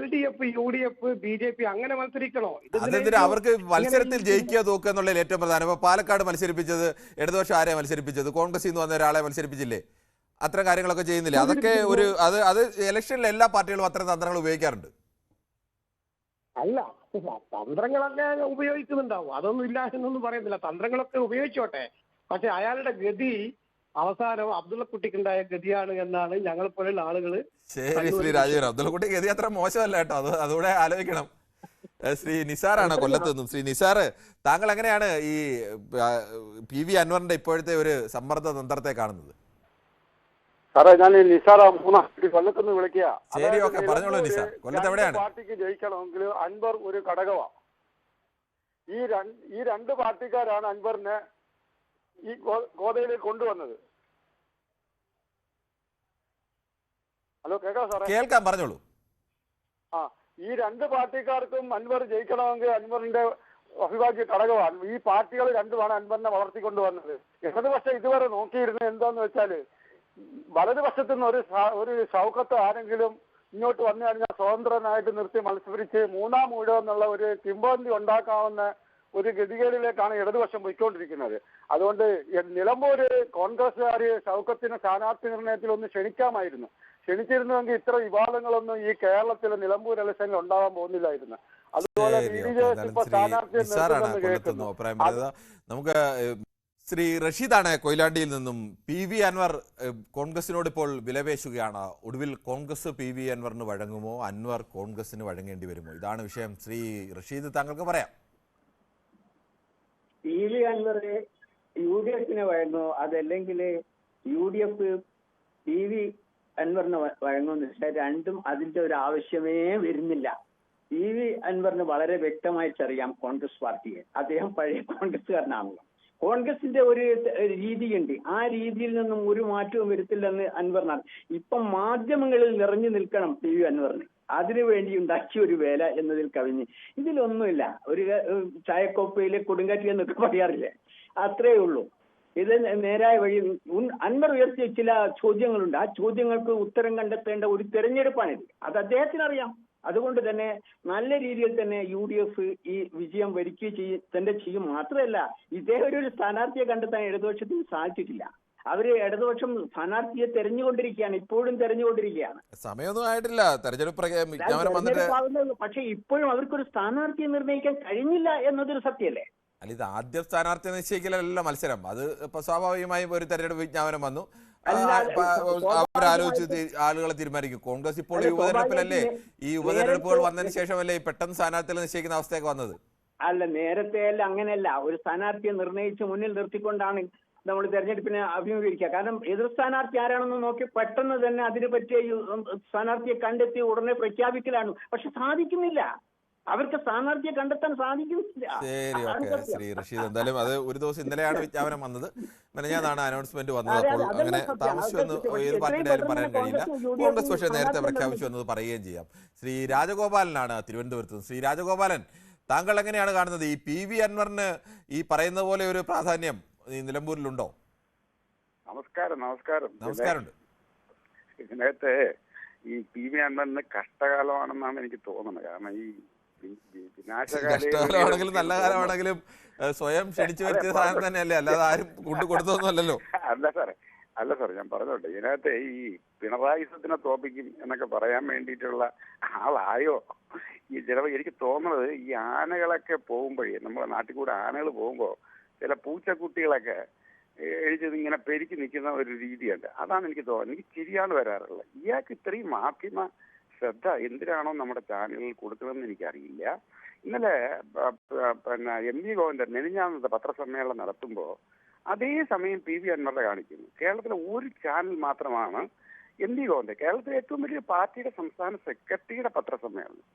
LDF, UDF, BJP അങ്ങനെ മത്സരിക്കണോ? അതെന്തിനാ അവർക്ക് മത്സരത്തിൽ ജയിക്കുക തോക്കുക എന്നുള്ളതിൽ ഏറ്റവും പ്രധാനം. ഇപ്പൊ പാലക്കാട് മത്സരിപ്പിച്ചത് ഇടതുപക്ഷം ആരെയാണ് മത്സരിപ്പിച്ചത്? കോൺഗ്രസിൽ നിന്ന് വന്ന ഒരാളെ മത്സരിപ്പിച്ചില്ലേ? അത്തരം കാര്യങ്ങളൊക്കെ ചെയ്യുന്നില്ല. അതൊക്കെ ഒരു അത് ഇലക്ഷനിൽ എല്ലാ പാർട്ടികളും അത്തരം തന്ത്രങ്ങൾ ഉപയോഗിക്കാറുണ്ട്. അല്ല, തന്ത്രങ്ങളൊക്കെ ഉപയോഗിക്കുന്നുണ്ടാവും, അതൊന്നും ഇല്ല എന്നൊന്നും പറയുന്നില്ല. തന്ത്രങ്ങളൊക്കെ ഉപയോഗിച്ചോട്ടെ. പക്ഷെ അയാളുടെ ഗതി അവസാനം അബ്ദുള്ളക്കുട്ടിക്കുണ്ടായ ഗതിയാണ് എന്നാണ് ഞങ്ങൾ പോലുള്ള ആളുകൾ. ശരി ശ്രീ രാജീവൻ, അബ്ദുള്ളക്കുട്ടി ഗതി അത്ര മോശമല്ല കേട്ടോ, അതുകൂടെ ആലോചിക്കണം. ശ്രീ നിസാറാണ് കൊല്ലത്ത് നിന്നും. ശ്രീ നിസാർ, താങ്കൾ എങ്ങനെയാണ് ഈ PV അൻവറിന്റെ ഇപ്പോഴത്തെ ഒരു സമ്മർദ്ദ തന്ത്രത്തെ കാണുന്നത്? സാറേ, ഞാൻ നിസാർ കൊല്ലത്തുനിന്ന് വിളിക്കുക. ശരി, ഓക്കെ, പറഞ്ഞോളൂ നിസാർ. കൊല്ലത്ത് എവിടെയാണ്? പാർട്ടിക്ക് ജയിക്കണമെങ്കിൽ അൻവർ ഒരു ഘടകമാണ്. ഈ രണ്ട് പാർട്ടിക്കാരാണ് അൻവറിനെ ഈ ഗോതയിലേക്ക് കൊണ്ടുവന്നത്. ഹലോ, കേൾക്കാം സാറേ? കേൾക്കാം, പറഞ്ഞോളൂ. ഈ രണ്ട് പാർട്ടിക്കാർക്കും അൻവർ ജയിക്കണമെങ്കിൽ അൻവറിന്റെ അഭിഭാജ്യ ഘടകമാണ്. ഈ പാർട്ടികൾ രണ്ടുമാണ് അൻവറിനെ വളർത്തിക്കൊണ്ടുവന്നത്. ഇടതുപക്ഷം ഇതുവരെ നോക്കിയിരുന്നത് എന്താന്ന് വെച്ചാല്, വലതുപക്ഷത്തു നിന്ന് ഒരു ഷൗക്കത്ത് ആരെങ്കിലും ഇങ്ങോട്ട് വന്നു കഴിഞ്ഞാൽ സ്വതന്ത്രനായിട്ട് നിർത്തി മത്സരിച്ച് മൂന്നാം ഊഴം എന്നുള്ള ഒരു കിംവദന്തി ഉണ്ടാക്കാവുന്ന ഒരു ഗതികേടിലേക്കാണ് ഇടതുപക്ഷം പോയിക്കൊണ്ടിരിക്കുന്നത്. അതുകൊണ്ട് നിലമ്പൂര് കോൺഗ്രസ്സുകാര് ഷൗക്കത്തിന് സ്ഥാനാർത്ഥി നിർണയത്തിൽ ഒന്ന് ക്ഷണിക്കാമായിരുന്നു. ക്ഷണിച്ചിരുന്നുവെങ്കിൽ ഇത്ര വിവാദങ്ങളൊന്നും ഈ കേരളത്തിലെ നിലമ്പൂർ ഇലക്ഷനിൽ ഉണ്ടാവാൻ പോകുന്നില്ലായിരുന്നു. അതുപോലെ നമുക്ക് ശ്രീ റഷീദാണ് കൊയിലാണ്ടിയിൽ നിന്നും. PV അൻവർ കോൺഗ്രസിനോട് ഇപ്പോൾ വിലപേശുകയാണ്. ഒടുവിൽ കോൺഗ്രസ് PV അൻവറിന് വഴങ്ങുമോ, അൻവർ കോൺഗ്രസിന് വഴങ്ങേണ്ടി വരുമോ? ഇതാണ് വിഷയം. ശ്രീ റഷീദ്, താങ്കൾക്ക് പറയാം. PV അൻവർ UDFന് വഴങ്ങുമോ, അതല്ലെങ്കിൽ UDF PV അൻവറിന് വഴങ്ങുമെന്ന് വെച്ചാൽ രണ്ടും അതിന്റെ ഒരു ആവശ്യമേ വരുന്നില്ല. PV അൻവറിന് വളരെ വ്യക്തമായിട്ടറിയാം കോൺഗ്രസ് പാർട്ടിയെ. അദ്ദേഹം പഴയ കോൺഗ്രസ്സുകാരനാണല്ലോ. കോൺഗ്രസിന്റെ ഒരു രീതിയുണ്ട്, ആ രീതിയിൽ നിന്നും ഒരു മാറ്റവും വരുത്തില്ലെന്ന് അൻവറിനാണ്. ഇപ്പം മാധ്യമങ്ങളിൽ നിറഞ്ഞു നിൽക്കണം PV അൻവറിന്. അതിനുവേണ്ടി ഉണ്ടാക്കിയ ഒരു വേല എന്നതിൽ കവിഞ്ഞ് ഇതിലൊന്നുമില്ല. ഒരു ചായക്കോപ്പയിലെ കൊടുങ്കാറ്റ് എന്നൊക്കെ പറയാറില്ലേ, അത്രേ ഉള്ളൂ. ഇത് നേരായ വഴി. അൻവർ ഉയർത്തിയ ചില ചോദ്യങ്ങളുണ്ട്. ആ ചോദ്യങ്ങൾക്ക് ഉത്തരം കണ്ടെത്തേണ്ട ഒരു തെരഞ്ഞെടുപ്പാണിത്. അത് അദ്ദേഹത്തിനറിയാം. അതുകൊണ്ട് തന്നെ നല്ല രീതിയിൽ തന്നെ UDF ഈ വിജയം വരിക്കുകയും തന്നെ ചെയ്യും. മാത്രമല്ല, ഇദ്ദേഹം ഒരു സ്ഥാനാർത്ഥിയെ കണ്ടെത്താൻ ഇടതുപക്ഷത്തിന് സാധിച്ചിട്ടില്ല. അവര് ഇടതുപക്ഷം സ്ഥാനാർത്ഥിയെ തെരഞ്ഞുകൊണ്ടിരിക്കുകയാണ്, ഇപ്പോഴും തെരഞ്ഞുകൊണ്ടിരിക്കുകയാണ്. സമയമൊന്നും ആയിട്ടില്ല, തെരഞ്ഞെടുപ്പ്. പക്ഷെ ഇപ്പോഴും അവർക്കൊരു സ്ഥാനാർത്ഥിയെ നിർണ്ണയിക്കാൻ കഴിഞ്ഞില്ല എന്നതൊരു സത്യമല്ലേ? അല്ല, ഇത് ആദ്യം സ്ഥാനാർത്ഥി നിശ്ചയിക്കലല്ല മത്സരം. അത് ഇപ്പൊ സ്വാഭാവികമായും ഒരു തെരഞ്ഞെടുപ്പ് വിജ്ഞാപനം വന്നു, അവരാലോചിച്ച് ആളുകളെ തീരുമാനിക്കും. കോൺഗ്രസ് ഇപ്പോൾ ഈ ഉപതെരഞ്ഞെടുപ്പിലല്ലേ, ഈ ഉപതെരഞ്ഞെടുപ്പുകൾ വന്നതിന് ശേഷമല്ലേ പെട്ടെന്ന് സ്ഥാനാർത്ഥികളെ നിശ്ചയിക്കുന്ന അവസ്ഥയൊക്കെ വന്നത്? അല്ല, നേരത്തെ അല്ല, അങ്ങനെയല്ല. ഒരു സ്ഥാനാർത്ഥിയെ നിർണ്ണയിച്ച് മുന്നിൽ നിർത്തിക്കൊണ്ടാണ് നമ്മൾ തെരഞ്ഞെടുപ്പിനെ അഭിമുഖീകരിക്കുക. കാരണം എതിർ സ്ഥാനാർത്ഥി ആരാണെന്ന് നോക്കി പെട്ടെന്ന് തന്നെ അതിനെ പറ്റിയ സ്ഥാനാർത്ഥിയെ കണ്ടെത്തി ഉടനെ പ്രഖ്യാപിക്കലാണ്. പക്ഷെ സാധിക്കുന്നില്ല, അവർക്ക് സ്ഥാനാർത്ഥിയെ കണ്ടെത്താൻ സാധിക്കുന്നില്ല. ശരി, ഓക്കെ ശ്രീ റഷീദ്. എന്തായാലും അത് ഒരു ദിവസം ഇന്നലെയാണ് വിജ്ഞാപനം വന്നത്, മെനഞ്ഞാണ് അനൗൺസ്മെന്റ് വന്നത്. അപ്പോൾ അങ്ങനെ താമസിച്ചു എന്ന് ഏത് പാർട്ടിയുടെ ആയാലും പറയാൻ കഴിയില്ല. കോൺഗ്രസ് പക്ഷേ നേരത്തെ പ്രഖ്യാപിച്ചു എന്നത് പറയുകയും ചെയ്യാം. ശ്രീ രാജഗോപാലനാണ് തിരുവനന്തപുരത്ത്. ശ്രീ രാജഗോപാലൻ, താങ്കൾ എങ്ങനെയാണ് കാണുന്നത്? ഈ PV അൻവറിന് ഈ പറയുന്ന പോലെ ഒരു പ്രാധാന്യം ഈ നിലമ്പൂരിലുണ്ടോ? നമസ്കാരം. ഇതിനകത്ത് ഈ PV അൻവറിന് കഷ്ടകാലമാണെന്നാണ് എനിക്ക് തോന്നുന്നത്. കാരണം ഈ കഷ്ടകാലമാണെങ്കിലും നല്ല കാലമാണെങ്കിലും സ്വയം ക്ഷണിച്ചു വരുത്തിയ സാധനം തന്നെയല്ലേ, അല്ലാതെ ആരും കൊടുത്തൊന്നും അല്ലല്ലോ. അല്ല സാറേ, ഞാൻ പറഞ്ഞോട്ടെ, ഇതിനകത്ത് ഈ പിണറായി സത്തിനെ തോപ്പിക്കും എന്നൊക്കെ പറയാൻ വേണ്ടിയിട്ടുള്ള ആളായോ ഈ ചിലപ്പോൾ? എനിക്ക് തോന്നുന്നത് ഈ ആനകളൊക്കെ പോകുമ്പോഴേ, നമ്മുടെ നാട്ടിൽ കൂടെ ആനകൾ പോകുമ്പോൾ ചില പൂച്ചക്കുട്ടികളൊക്കെ എഴുതി ഇങ്ങനെ പെരുക്കി നിൽക്കുന്ന ഒരു രീതിയുണ്ട്. അതാണ് എനിക്ക് തോന്നുന്നത്. എനിക്ക് ചിരിയാണ് വരാറുള്ളത്. ഇയാൾക്ക് ഇത്രയും മാധ്യമ ശ്രദ്ധ എന്തിനാണോ നമ്മുടെ ചാനലിൽ കൊടുക്കണമെന്ന് എനിക്കറിയില്ല. ഇന്നലെ MV ഗോവിന്ദൻ മെനിഞ്ഞാന്നത്തെ പത്രസമ്മേളനം നടത്തുമ്പോൾ അതേ സമയം PV അൻവറിനെ കാണിക്കുന്നു. കേരളത്തിലെ ഒരു ചാനൽ മാത്രമാണ് MV ഗോവിന്ദൻ, കേരളത്തിലെ ഏറ്റവും വലിയ പാർട്ടിയുടെ സംസ്ഥാന സെക്രട്ടറിയുടെ പത്രസമ്മേളനം.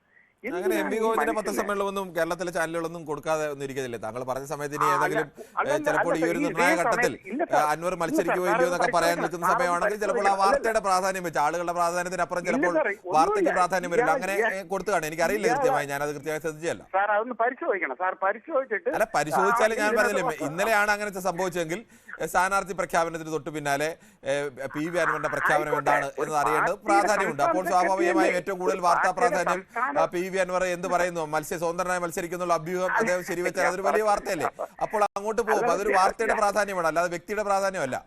അങ്ങനെ MV ഗോവിന്ദന്റെ പത്രസമ്മേളനമൊന്നും കേരളത്തിലെ ചാനലുകളൊന്നും കൊടുക്കാതെ ഒന്നും ഇരിക്കുന്നില്ലേ? താങ്കൾ പറഞ്ഞ സമയത്ത് ഇനി ഏതെങ്കിലും ചിലപ്പോൾ ഈ ഒരു നിർണായക ഘട്ടത്തിൽ അൻവർ മത്സരിക്കുകയോ ഇല്ലയോ എന്നൊക്കെ പറയാൻ നിൽക്കുന്ന സമയമാണെങ്കിൽ ചിലപ്പോൾ ആ വാർത്തയുടെ പ്രാധാന്യം വെച്ച് ആളുകളുടെ പ്രാധാന്യത്തിനപ്പുറം ചിലപ്പോൾ വാർത്തയ്ക്ക് പ്രാധാന്യം വരില്ല. അങ്ങനെ കൊടുത്തുകാണ്, എനിക്കറിയില്ല കൃത്യമായി, ഞാനത് കൃത്യമായി ശ്രദ്ധിച്ചല്ല. അല്ല, പരിശോധിച്ചാലും ഞാൻ പറഞ്ഞില്ലേ, ഇന്നലെയാണ് അങ്ങനത്തെ സംഭവിച്ചെങ്കിൽ സ്ഥാനാർത്ഥി പ്രഖ്യാപനത്തിന് തൊട്ട് പിന്നാലെ PV അൻവറിന്റെ പ്രഖ്യാപനം എന്താണ് എന്ന് അറിയേണ്ടത് പ്രാധാന്യമുണ്ട്. അപ്പോൾ സ്വാഭാവികമായും ഏറ്റവും കൂടുതൽ വാർത്താ പ്രാധാന്യം PV അൻവർ എന്ത് പറയുന്നു, സ്വതന്ത്രനായി മത്സരിക്കുന്നുള്ള അഭ്യൂഹം അദ്ദേഹം ശരിവെച്ചാൽ അതൊരു വലിയ വാർത്തയല്ലേ. അപ്പോൾ അങ്ങോട്ട് പോകും, അതൊരു വാർത്തയുടെ പ്രാധാന്യമാണ്, അല്ലാതെ വ്യക്തിയുടെ പ്രാധാന്യമല്ല.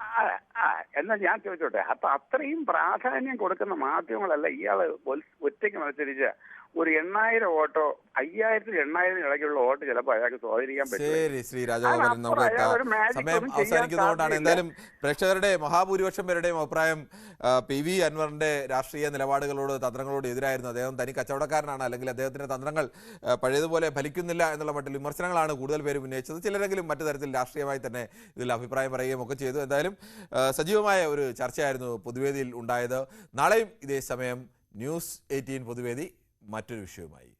എന്നാൽ ഞാൻ ചോദിച്ചോട്ടെ, അപ്പൊ അത്രയും പ്രാധാന്യം കൊടുക്കുന്ന മാധ്യമങ്ങളല്ല ഇയാള് ഒറ്റയ്ക്ക് മത്സരിച്ച ഒരു 8,000 വോട്ടോ 5,000 8,000 ഇടയ്ക്കുള്ള വോട്ട് ചിലപ്പോൾ അയാൾക്ക് സ്വാധീനിക്കാൻ പറ്റും. ശരി ശ്രീ രാജഗോപാലൻ, നമുക്ക് സമയം അവസാനിക്കുന്നതുകൊണ്ടാണ്. എന്തായാലും പ്രേക്ഷകരുടെ മഹാഭൂരിപക്ഷം പേരുടെയും അഭിപ്രായം PV അൻവറിന്റെ രാഷ്ട്രീയ നിലപാടുകളോട് തന്ത്രങ്ങളോട് എതിരായിരുന്നു. അദ്ദേഹം തനി കച്ചവടക്കാരനാണ്, അല്ലെങ്കിൽ അദ്ദേഹത്തിന്റെ തന്ത്രങ്ങൾ പഴയതുപോലെ ഫലിക്കുന്നില്ല എന്നുള്ള മട്ടിൽ വിമർശനങ്ങളാണ് കൂടുതൽ പേരും ഉന്നയിച്ചത്. ചിലരെങ്കിലും മറ്റു തരത്തിൽ രാഷ്ട്രീയമായി തന്നെ ഇതിൽ അഭിപ്രായം പറയുകയും ഒക്കെ ചെയ്തു. എന്തായാലും സജീവമായ ഒരു ചർച്ചയായിരുന്നു പൊതുവേദിയിൽ ഉണ്ടായത്. നാളെയും ഇതേ സമയം ന്യൂസ് 18 പൊതുവേദി മറ്റൊരു വിഷയവുമായി.